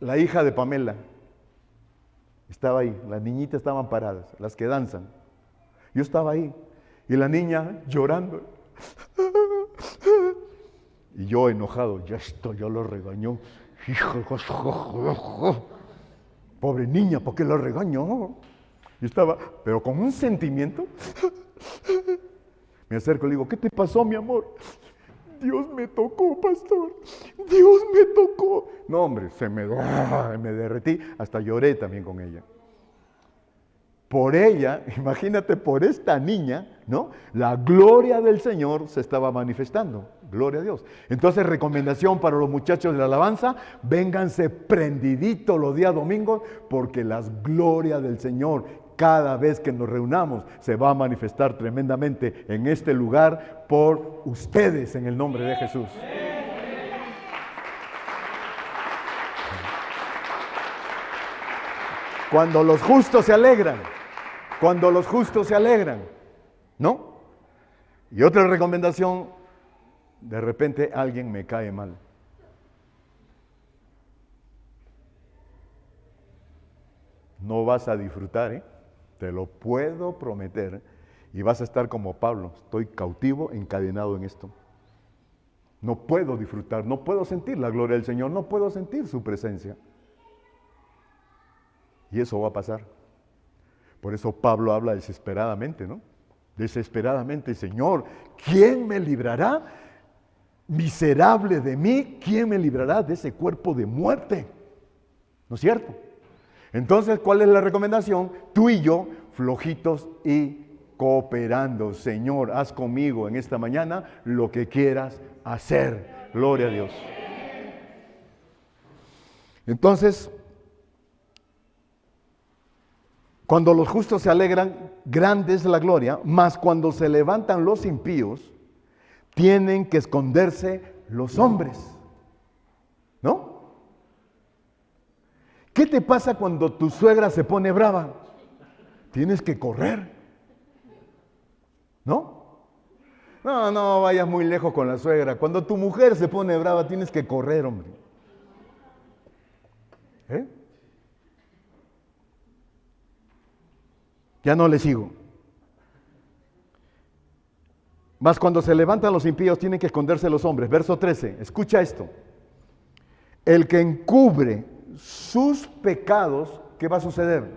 La hija de Pamela estaba ahí, las niñitas estaban paradas, las que danzan. Yo estaba ahí, y la niña llorando. Y yo enojado, yo lo regañó. Hijo, pobre niña, ¿por qué lo regañó? Yo estaba, pero con un sentimiento. Me acerco y le digo, ¿qué te pasó, mi amor? Dios me tocó, pastor. Dios me tocó. No, hombre, me derretí. Hasta lloré también con ella. Por ella, imagínate, por esta niña, ¿no? La gloria del Señor se estaba manifestando. Gloria a Dios. Entonces, recomendación para los muchachos de la alabanza, vénganse prendiditos los días domingos, porque las glorias del Señor, cada vez que nos reunamos, se va a manifestar tremendamente en este lugar por ustedes, en el nombre de Jesús. Cuando los justos se alegran, ¿no? Y otra recomendación, de repente alguien me cae mal. No vas a disfrutar, te lo puedo prometer, y vas a estar como Pablo, estoy cautivo, encadenado en esto. No puedo disfrutar, no puedo sentir la gloria del Señor, no puedo sentir su presencia. Y eso va a pasar. Por eso Pablo habla desesperadamente, ¿no? Desesperadamente, Señor, ¿quién me librará? Miserable de mí, ¿quién me librará de ese cuerpo de muerte? ¿No es cierto? Entonces, ¿cuál es la recomendación? Tú y yo, flojitos y cooperando. Señor, haz conmigo en esta mañana lo que quieras hacer. Gloria a Dios. Entonces, cuando los justos se alegran, grande es la gloria, mas cuando se levantan los impíos, tienen que esconderse los hombres. ¿No? ¿Qué te pasa cuando tu suegra se pone brava? Tienes que correr. ¿No? No vayas muy lejos con la suegra. Cuando tu mujer se pone brava, tienes que correr, hombre. Ya no le sigo. Mas cuando se levantan los impíos, tienen que esconderse los hombres. Verso 13, escucha esto. El que encubre sus pecados, ¿qué va a suceder?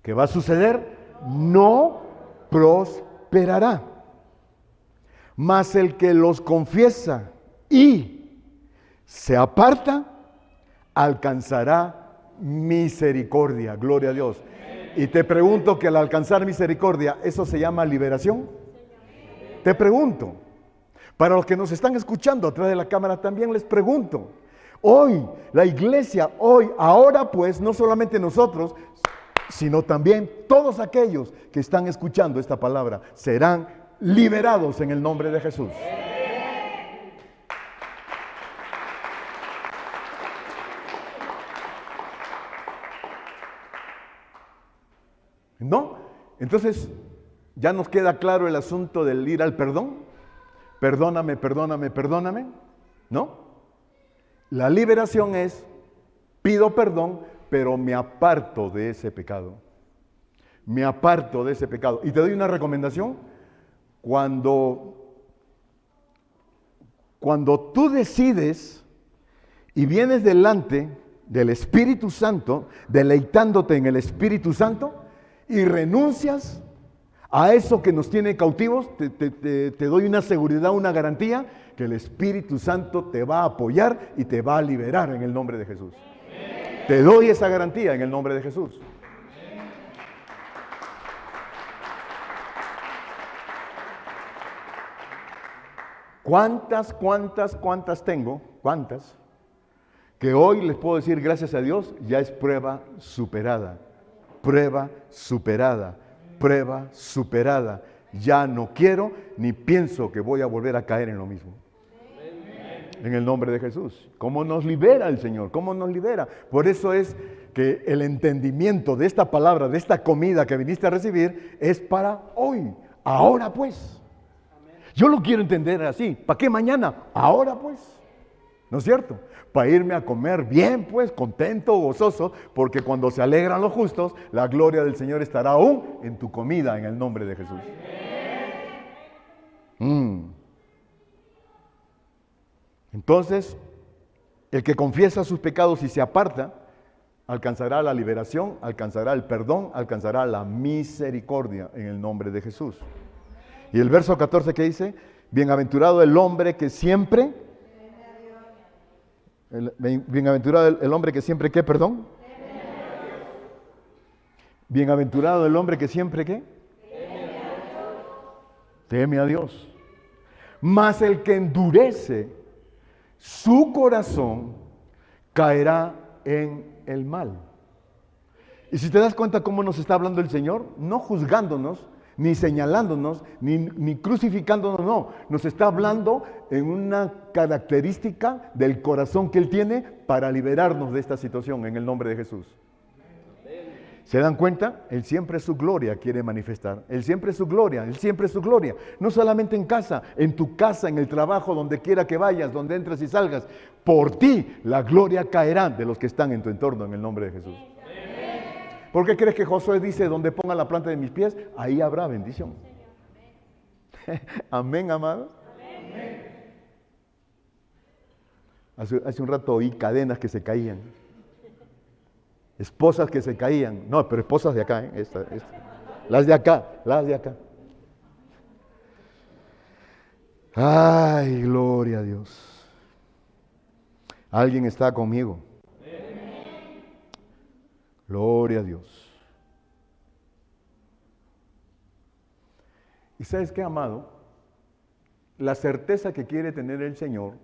¿Qué va a suceder? No prosperará. Mas el que los confiesa y se aparta, alcanzará misericordia. Gloria a Dios. Y te pregunto que al alcanzar misericordia, ¿eso se llama liberación? Te pregunto. Para los que nos están escuchando a través de la cámara, también les pregunto. Hoy, la iglesia, ahora pues, no solamente nosotros, sino también todos aquellos que están escuchando esta palabra, serán liberados en el nombre de Jesús. ¿No? Entonces, ya nos queda claro el asunto del ir al perdón. Perdóname, ¿no? La liberación es, pido perdón, pero me aparto de ese pecado. Me aparto de ese pecado. Y te doy una recomendación. Cuando tú decides y vienes delante del Espíritu Santo, deleitándote en el Espíritu Santo, y renuncias a eso que nos tiene cautivos, te doy una seguridad, una garantía, que el Espíritu Santo te va a apoyar y te va a liberar en el nombre de Jesús. Te doy esa garantía en el nombre de Jesús. ¿Cuántas tengo? ¿Cuántas? que hoy les puedo decir, gracias a Dios, ya es prueba superada. Prueba superada. Prueba superada. Ya no quiero ni pienso que voy a volver a caer en lo mismo. En el nombre de Jesús. ¿Cómo nos libera el Señor? ¿Cómo nos libera? Por eso es que el entendimiento de esta palabra, de esta comida que viniste a recibir, es para hoy. Ahora pues. Yo lo quiero entender así. ¿Para qué mañana? Ahora pues. ¿No es cierto? Para irme a comer bien, pues, contento, gozoso, porque cuando se alegran los justos, la gloria del Señor estará aún en tu comida, en el nombre de Jesús. Entonces, el que confiesa sus pecados y se aparta, alcanzará la liberación, alcanzará el perdón, alcanzará la misericordia en el nombre de Jesús. Y el verso 14 que dice, bienaventurado el hombre que siempre, bienaventurado el hombre que siempre, ¿qué? Perdón. Bienaventurado el hombre que siempre, ¿qué? Teme a Dios. Mas el que endurece su corazón caerá en el mal. Y si te das cuenta cómo nos está hablando el Señor, no juzgándonos, ni señalándonos, ni crucificándonos, no. Nos está hablando en una característica del corazón que Él tiene para liberarnos de esta situación en el nombre de Jesús. ¿Se dan cuenta? Él siempre su gloria quiere manifestar. Él siempre su gloria, Él siempre su gloria. No solamente en casa, en tu casa, en el trabajo, donde quiera que vayas, donde entres y salgas. Por ti la gloria caerá de los que están en tu entorno en el nombre de Jesús. ¿Por qué crees que Josué dice, donde ponga la planta de mis pies, ahí habrá bendición? Amén, amados. Hace un rato oí cadenas que se caían. Esposas que se caían. No, pero esposas de acá, esta. Las de acá. Ay, gloria a Dios. ¿Alguien está conmigo? Gloria a Dios. ¿Y sabes qué, amado? La certeza que quiere tener el Señor,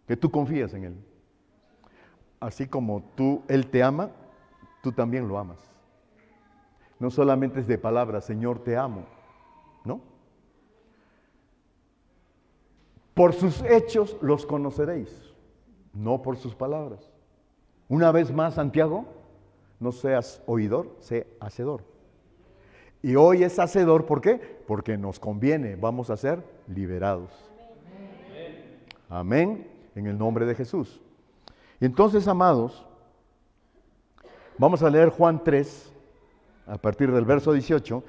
que tú confías en Él. Así como Él te ama, tú también lo amas. No solamente es de palabras, Señor, te amo, ¿no? Por sus hechos los conoceréis, no por sus palabras. Una vez más, Santiago, no seas oidor, sé hacedor. Y hoy es hacedor, ¿por qué? Porque nos conviene, vamos a ser liberados. Amén, en el nombre de Jesús. Y entonces, amados, vamos a leer Juan 3, a partir del verso 18.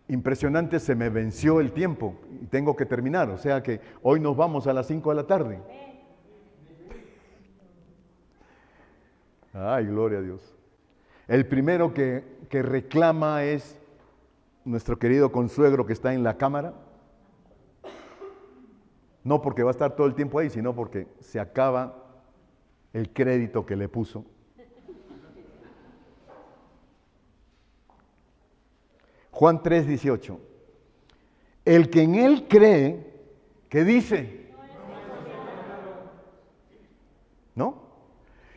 Impresionante, se me venció el tiempo y tengo que terminar, o sea que hoy nos vamos a las 5 de la tarde. Ay, gloria a Dios. El primero que reclama es nuestro querido consuegro que está en la cámara. No porque va a estar todo el tiempo ahí, sino porque se acaba el crédito que le puso. Juan 3:18. El que en Él cree, ¿qué dice? ¿No?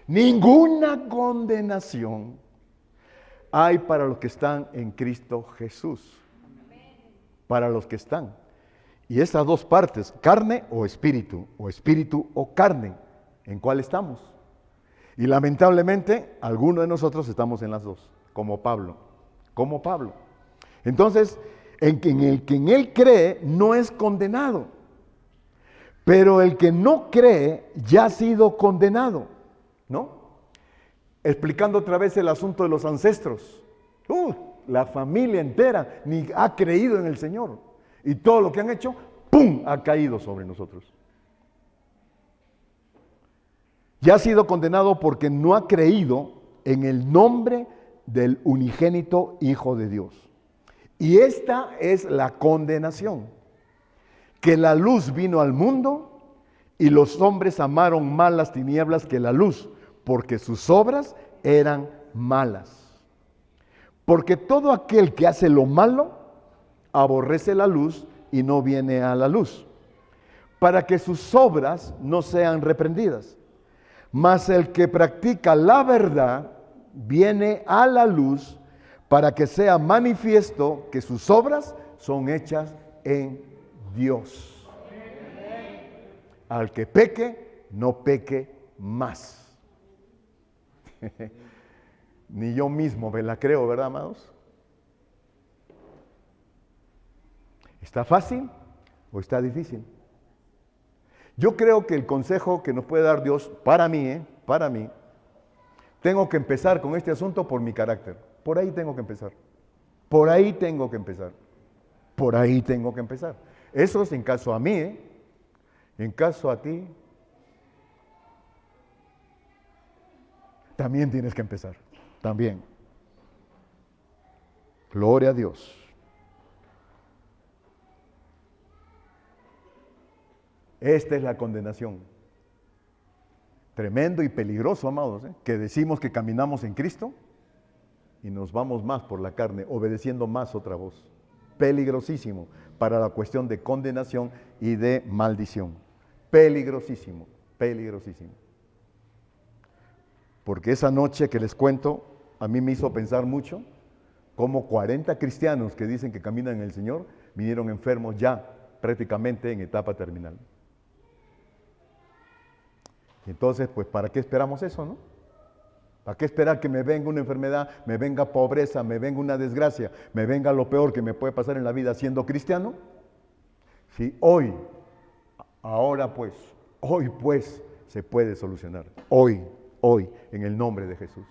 Ninguna condenación hay para los que están en Cristo Jesús. Para los que están. Y esas dos partes, carne o espíritu o carne, ¿en cuál estamos? Y lamentablemente, algunos de nosotros estamos en las dos, como Pablo. Entonces, en el que en Él cree no es condenado, pero el que no cree ya ha sido condenado, ¿no? Explicando otra vez el asunto de los ancestros. La familia entera ni ha creído en el Señor. Y todo lo que han hecho, ¡pum!, ha caído sobre nosotros. Ya ha sido condenado porque no ha creído en el nombre del unigénito Hijo de Dios. Y esta es la condenación, que la luz vino al mundo y los hombres amaron más las tinieblas que la luz, porque sus obras eran malas. Porque todo aquel que hace lo malo, aborrece la luz y no viene a la luz, para que sus obras no sean reprendidas. Mas el que practica la verdad viene a la luz para que sea manifiesto que sus obras son hechas en Dios. Al que peque, no peque más. Ni yo mismo me la creo, ¿verdad, amados? ¿Está fácil o está difícil? Yo creo que el consejo que nos puede dar Dios, para mí, tengo que empezar con este asunto por mi carácter. Por ahí tengo que empezar. Por ahí tengo que empezar. Por ahí tengo que empezar. Eso es en caso a mí, En caso a ti, también tienes que empezar. También. Gloria a Dios. Esta es la condenación. Tremendo y peligroso, amados, que decimos que caminamos en Cristo y nos vamos más por la carne, obedeciendo más otra voz. Peligrosísimo para la cuestión de condenación y de maldición. Peligrosísimo, peligrosísimo. Porque esa noche que les cuento, a mí me hizo pensar mucho cómo 40 cristianos que dicen que caminan en el Señor vinieron enfermos ya prácticamente en etapa terminal. Entonces, pues, ¿para qué esperamos eso, no? ¿Para qué esperar que me venga una enfermedad, me venga pobreza, me venga una desgracia, me venga lo peor que me puede pasar en la vida siendo cristiano? Si hoy, ahora pues, hoy pues, se puede solucionar. Hoy, en el nombre de Jesús.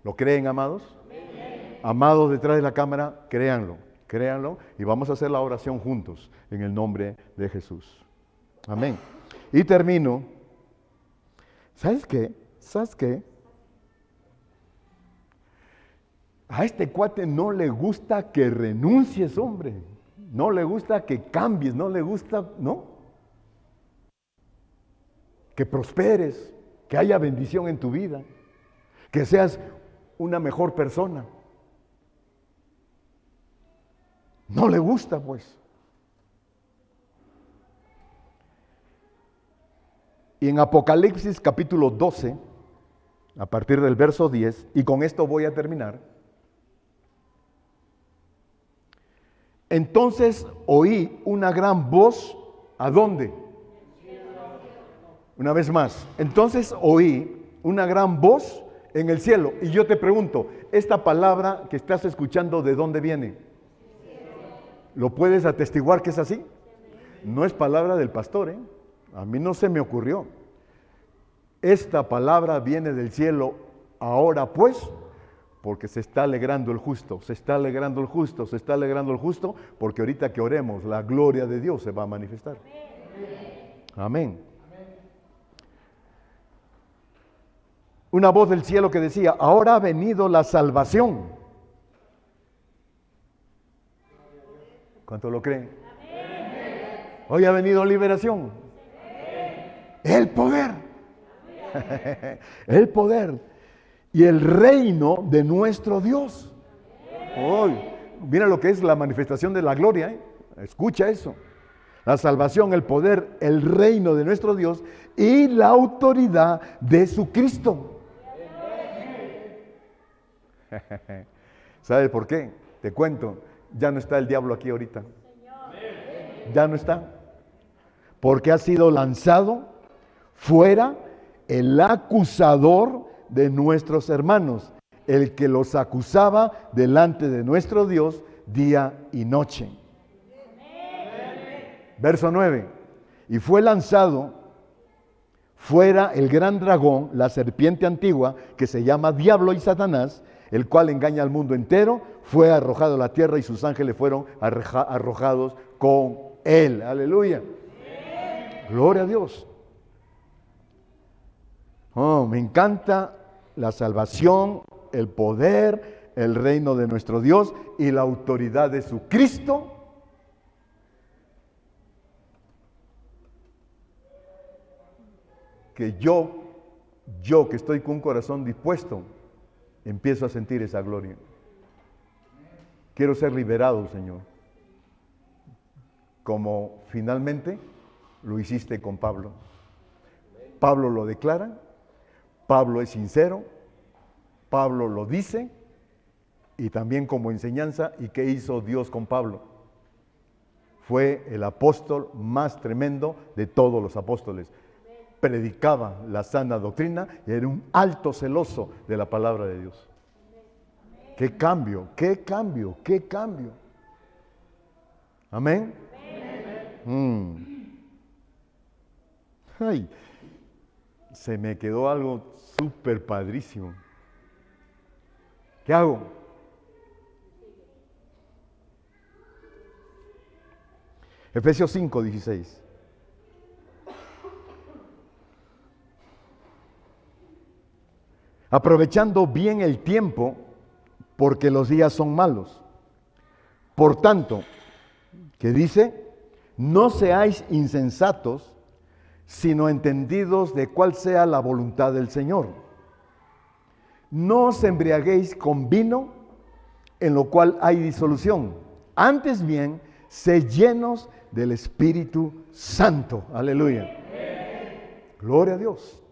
¿Lo creen, amados? Amados detrás de la cámara, créanlo, y vamos a hacer la oración juntos en el nombre de Jesús. Amén. Y termino. ¿Sabes qué? A este cuate no le gusta que renuncies, hombre. No le gusta que cambies, no le gusta, ¿no? Que prosperes, que haya bendición en tu vida, que seas una mejor persona. No le gusta, pues. Y en Apocalipsis capítulo 12, a partir del verso 10, y con esto voy a terminar. Entonces oí una gran voz, ¿a dónde? Una vez más, entonces oí una gran voz en el cielo. Y yo te pregunto, ¿esta palabra que estás escuchando de dónde viene? ¿Lo puedes atestiguar que es así? No es palabra del pastor, ¿eh? A mí no se me ocurrió. Esta palabra viene del cielo ahora pues, porque se está alegrando el justo, porque ahorita que oremos, la gloria de Dios se va a manifestar. Amén. Una voz del cielo que decía, ahora ha venido la salvación. ¿Cuánto lo creen? Hoy ha venido liberación. El poder. El poder y el reino de nuestro Dios. Hoy, mira lo que es la manifestación de la gloria, ¿eh? Escucha eso. La salvación, el poder, el reino de nuestro Dios y la autoridad de su Cristo. ¿Sabes por qué? Te cuento, ya no está el diablo aquí ahorita. Ya no está. Porque ha sido lanzado fuera el acusador de nuestros hermanos, el que los acusaba delante de nuestro Dios día y noche. Verso 9. Y fue lanzado fuera el gran dragón, la serpiente antigua, que se llama Diablo y Satanás, el cual engaña al mundo entero, fue arrojado a la tierra y sus ángeles fueron arrojados con él. Aleluya. Gloria a Dios. Oh, me encanta la salvación, el poder, el reino de nuestro Dios y la autoridad de su Cristo. Que yo que estoy con un corazón dispuesto, empiezo a sentir esa gloria. Quiero ser liberado, Señor, como finalmente lo hiciste con Pablo. Pablo lo declara, Pablo es sincero, Pablo lo dice, y también como enseñanza. ¿Y qué hizo Dios con Pablo? Fue el apóstol más tremendo de todos los apóstoles. Predicaba la sana doctrina y era un alto celoso de la palabra de Dios. ¡Qué cambio! ¡Qué cambio! ¡Qué cambio! ¿Amén? Ay, se me quedó algo súper padrísimo. ¿Qué hago? Efesios 5:16. Aprovechando bien el tiempo, porque los días son malos. Por tanto, ¿qué dice? No seáis insensatos, sino entendidos de cuál sea la voluntad del Señor. No os embriaguéis con vino, en lo cual hay disolución. Antes bien, sed llenos del Espíritu Santo. Aleluya. Gloria a Dios.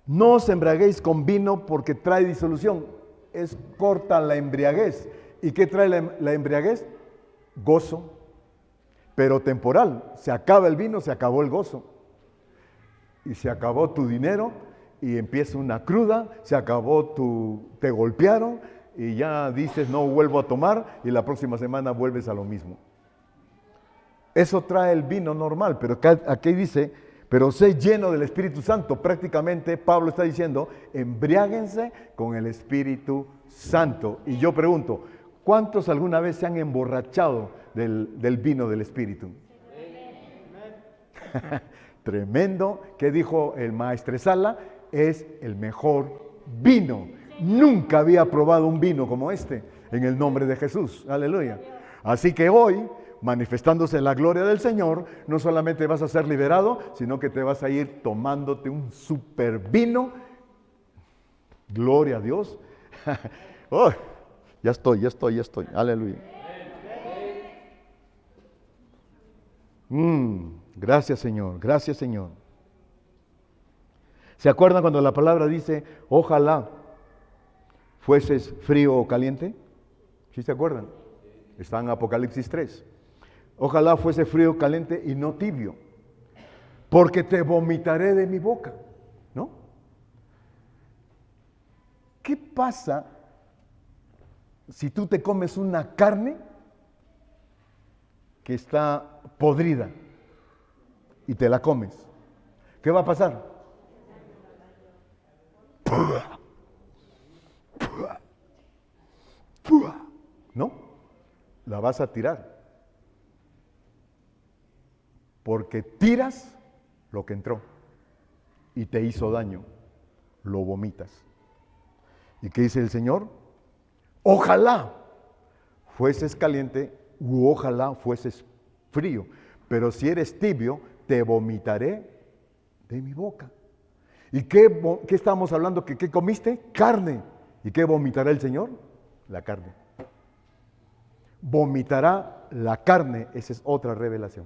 No os embriaguéis con vino porque trae disolución. Es corta la embriaguez. ¿Y qué trae la embriaguez? Gozo, pero temporal. Se acaba el vino, se acabó el gozo. Y se acabó tu dinero y empieza una cruda, se acabó te golpearon y ya dices no vuelvo a tomar y la próxima semana vuelves a lo mismo. Eso trae el vino normal, pero aquí dice, pero sé lleno del Espíritu Santo. Prácticamente Pablo está diciendo, embriáguense con el Espíritu Santo. Y yo pregunto, ¿cuántos alguna vez se han emborrachado del vino del Espíritu? Tremendo. ¿Qué dijo el maestresala? Es el mejor vino. Nunca había probado un vino como este, en el nombre de Jesús. Aleluya. Así que hoy, manifestándose la gloria del Señor, no solamente vas a ser liberado, sino que te vas a ir tomándote un super vino. Gloria a Dios. Oh, ya estoy. Aleluya. Gracias, Señor. Gracias, Señor. ¿Se acuerdan cuando la palabra dice, ojalá fueses frío o caliente? ¿Sí se acuerdan? Está en Apocalipsis 3. Ojalá fuese frío o caliente y no tibio, porque te vomitaré de mi boca, ¿no? ¿Qué pasa si tú te comes una carne que está podrida y te la comes? ¿Qué va a pasar? ¿No? La vas a tirar. Porque tiras lo que entró y te hizo daño, lo vomitas. ¿Y qué dice el Señor? Ojalá fueses caliente u ojalá fueses frío, pero si eres tibio, te vomitaré de mi boca. ¿Y qué estamos hablando? ¿Qué comiste? Carne. ¿Y qué vomitará el Señor? La carne. Vomitará la carne, esa es otra revelación.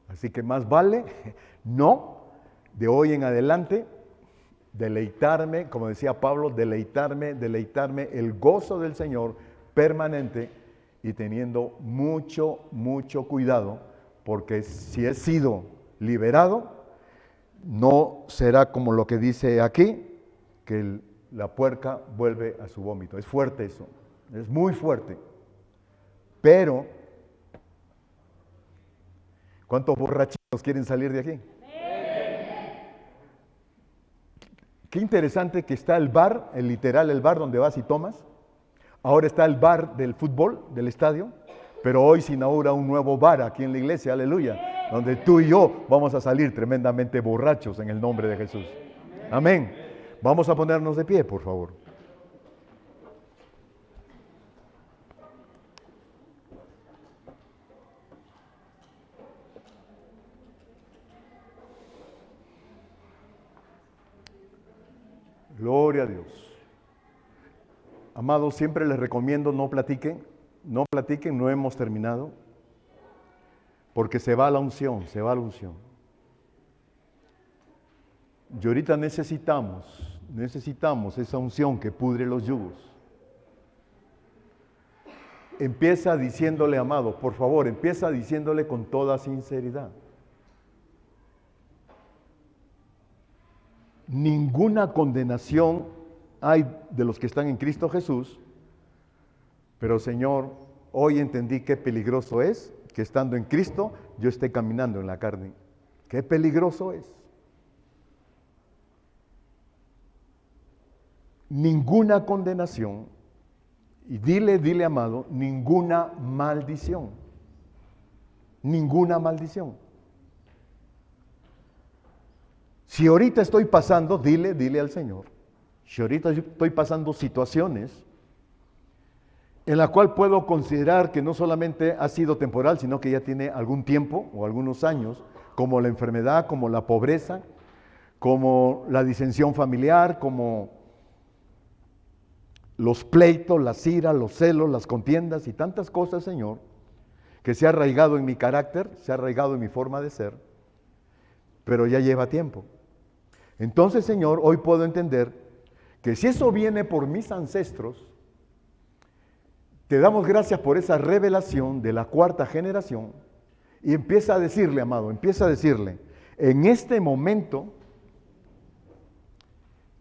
Así que más vale no, de hoy en adelante, deleitarme, como decía Pablo, deleitarme, el gozo del Señor permanente y teniendo mucho cuidado, porque si he sido liberado, no será como lo que dice aquí, que la puerca vuelve a su vómito. Es fuerte eso, es muy fuerte. Pero, ¿cuántos borrachitos quieren salir de aquí? Qué interesante que está el bar, el literal, el bar donde vas y tomas. Ahora está el bar del fútbol, del estadio, pero hoy se inaugura un nuevo bar aquí en la iglesia, aleluya, donde tú y yo vamos a salir tremendamente borrachos en el nombre de Jesús. Amén. Vamos a ponernos de pie, por favor. Gloria a Dios. Amados, siempre les recomiendo no platiquen, no hemos terminado, porque se va la unción, Y ahorita necesitamos esa unción que pudre los yugos. Empieza diciéndole, amado, por favor, empieza diciéndole con toda sinceridad. Ninguna condenación hay de los que están en Cristo Jesús, pero Señor, hoy entendí qué peligroso es que estando en Cristo yo esté caminando en la carne. Qué peligroso es. Ninguna condenación, y dile amado, ninguna maldición. Ninguna maldición. Si ahorita estoy pasando, dile al Señor, si ahorita yo estoy pasando situaciones en la cual puedo considerar que no solamente ha sido temporal, sino que ya tiene algún tiempo o algunos años, como la enfermedad, como la pobreza, como la disensión familiar, como los pleitos, las iras, los celos, las contiendas y tantas cosas, Señor, que se ha arraigado en mi carácter, se ha arraigado en mi forma de ser, pero ya lleva tiempo. Entonces, Señor, hoy puedo entender que si eso viene por mis ancestros, te damos gracias por esa revelación de la cuarta generación y empieza a decirle, amado, empieza a decirle, en este momento,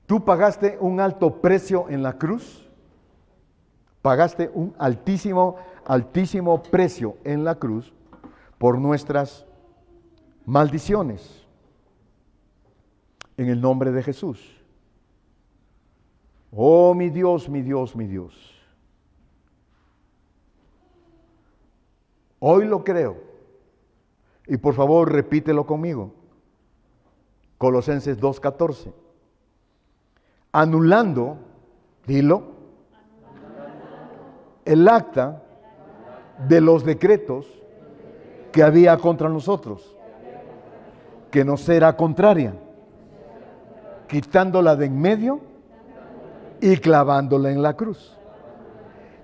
tú pagaste un alto precio en la cruz, pagaste un altísimo precio en la cruz por nuestras maldiciones. En el nombre de Jesús. Oh, mi Dios, mi Dios, mi Dios. Hoy lo creo. Y por favor, repítelo conmigo. Colosenses 2:14. Anulando, dilo, el acta de los decretos que había contra nosotros, que nos era contraria, quitándola de en medio y clavándola en la cruz.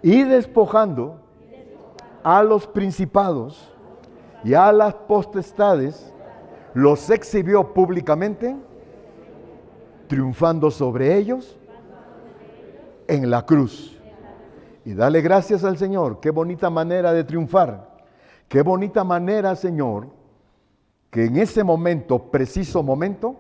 Y despojando a los principados y a las potestades, los exhibió públicamente, triunfando sobre ellos en la cruz. Y dale gracias al Señor. Qué bonita manera de triunfar. Qué bonita manera, Señor, que en ese momento, preciso momento,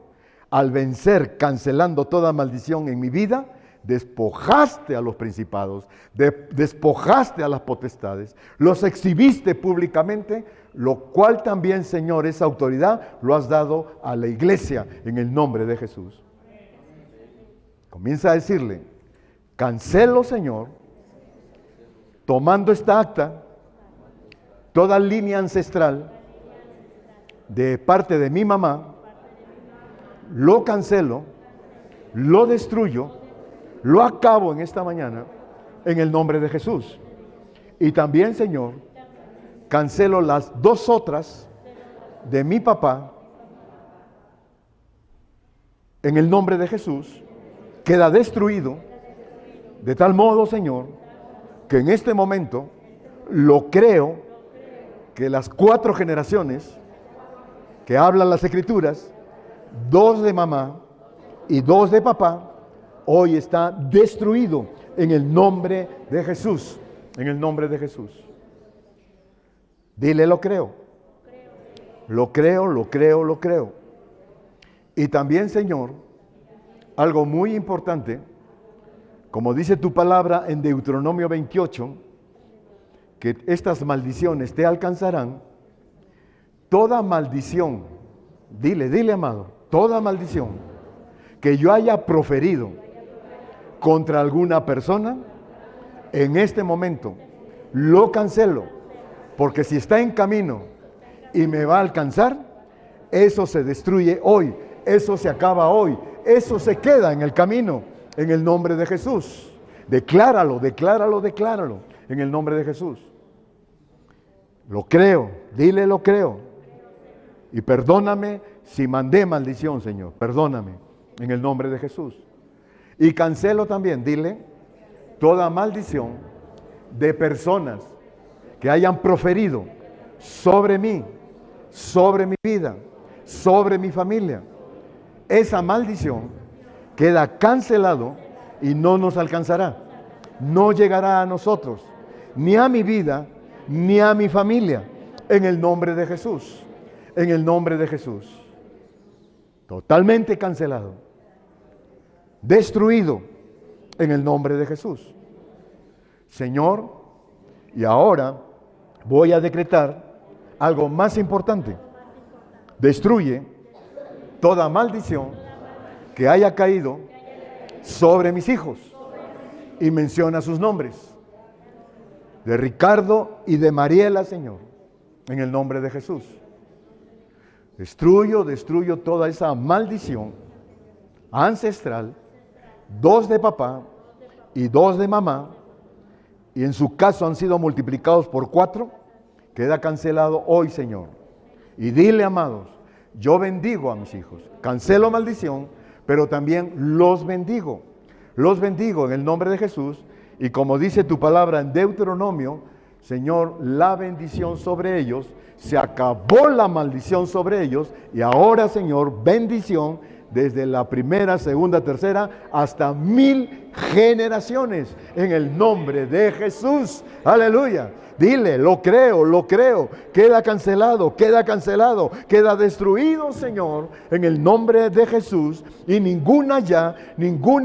al vencer, cancelando toda maldición en mi vida, despojaste a los principados, despojaste a las potestades, los exhibiste públicamente, lo cual también, Señor, esa autoridad lo has dado a la iglesia en el nombre de Jesús. Comienza a decirle, cancelo, Señor, tomando esta acta, toda línea ancestral de parte de mi mamá, lo cancelo, lo destruyo, lo acabo en esta mañana en el nombre de Jesús. Y también, Señor, cancelo las dos otras de mi papá en el nombre de Jesús. Queda destruido de tal modo, Señor, que en este momento lo creo que las 4 generaciones que hablan las Escrituras, 2 de mamá y 2 de papá, hoy está destruido en el nombre de Jesús. En el nombre de Jesús. Dile, lo creo. Lo creo, lo creo, lo creo. Y también, Señor, algo muy importante, como dice tu palabra en Deuteronomio 28, que estas maldiciones te alcanzarán. Toda maldición, dile amado, toda maldición que yo haya proferido contra alguna persona, en este momento lo cancelo, porque si está en camino y me va a alcanzar, eso se destruye hoy, eso se acaba hoy, eso se queda en el camino, en el nombre de Jesús. Decláralo, decláralo, decláralo, en el nombre de Jesús. Lo creo, dile lo creo. Y perdóname si mandé maldición, Señor. Perdóname en el nombre de Jesús. Y cancelo también, dile, toda maldición de personas que hayan proferido sobre mí, sobre mi vida, sobre mi familia, esa maldición queda cancelado y no nos alcanzará. No llegará a nosotros, ni a mi vida, ni a mi familia. En el nombre de Jesús. En el nombre de Jesús. Totalmente cancelado. Destruido en el nombre de Jesús. Señor, y ahora voy a decretar algo más importante. Destruye toda maldición que haya caído sobre mis hijos. Y menciona sus nombres. De Ricardo y de Mariela, Señor. En el nombre de Jesús. Destruyo toda esa maldición ancestral. 2 de papá y 2 de mamá. Y en su caso han sido multiplicados por 4. Queda cancelado hoy, Señor. Y dile, amados, yo bendigo a mis hijos. Cancelo maldición, pero también los bendigo. Los bendigo en el nombre de Jesús. Y como dice tu palabra en Deuteronomio, Señor, la bendición sobre ellos, se acabó la maldición sobre ellos. Y ahora, Señor, bendición desde la primera, segunda, tercera, hasta 1000 generaciones. En el nombre de Jesús. Aleluya. Dile, lo creo, queda cancelado, queda destruido, Señor, en el nombre de Jesús, y ninguna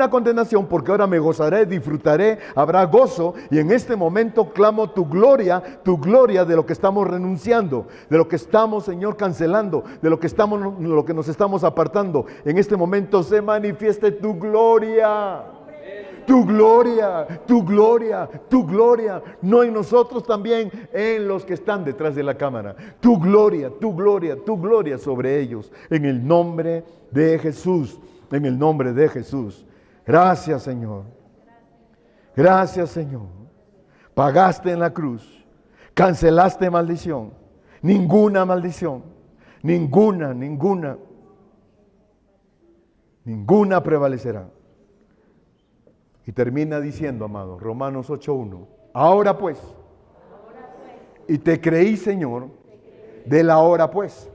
condenación, porque ahora me gozaré, disfrutaré, habrá gozo, y en este momento clamo tu gloria de lo que estamos renunciando, de lo que estamos, Señor, cancelando, de lo que nos estamos apartando. En este momento se manifieste tu gloria. Tu gloria, no en nosotros, también en los que están detrás de la cámara. Tu gloria sobre ellos, en el nombre de Jesús, en el nombre de Jesús. Gracias, Señor. Gracias, Señor. Pagaste en la cruz, cancelaste maldición. Ninguna maldición, ninguna prevalecerá. Y termina diciendo, amado, Romanos 8:1. Ahora pues, y te creí, Señor, de la hora pues.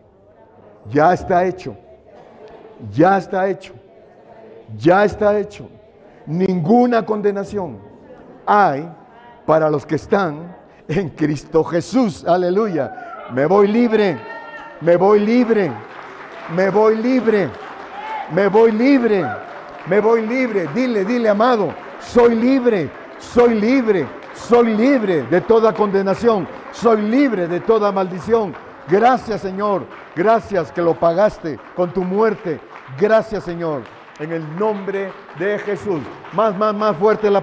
Ya está hecho. Ninguna condenación hay para los que están en Cristo Jesús. Aleluya. Me voy libre. Dile, amado, soy libre de toda condenación, soy libre de toda maldición. Gracias, Señor, gracias que lo pagaste con tu muerte. Gracias, Señor, en el nombre de Jesús. Más fuerte el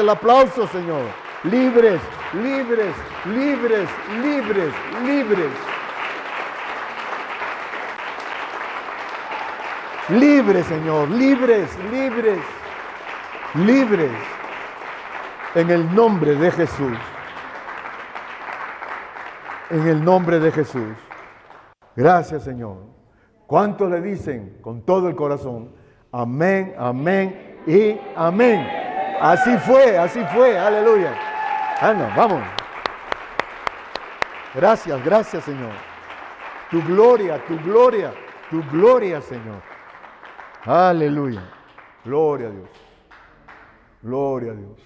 aplauso, Señor. Libres. Libres, Señor, libres. En el nombre de Jesús. En el nombre de Jesús. Gracias, Señor. ¿Cuántos le dicen con todo el corazón? Amén, amén y amén. Así fue, aleluya. Vamos. Gracias, Señor. Tu gloria, Señor. Aleluya. Gloria a Dios.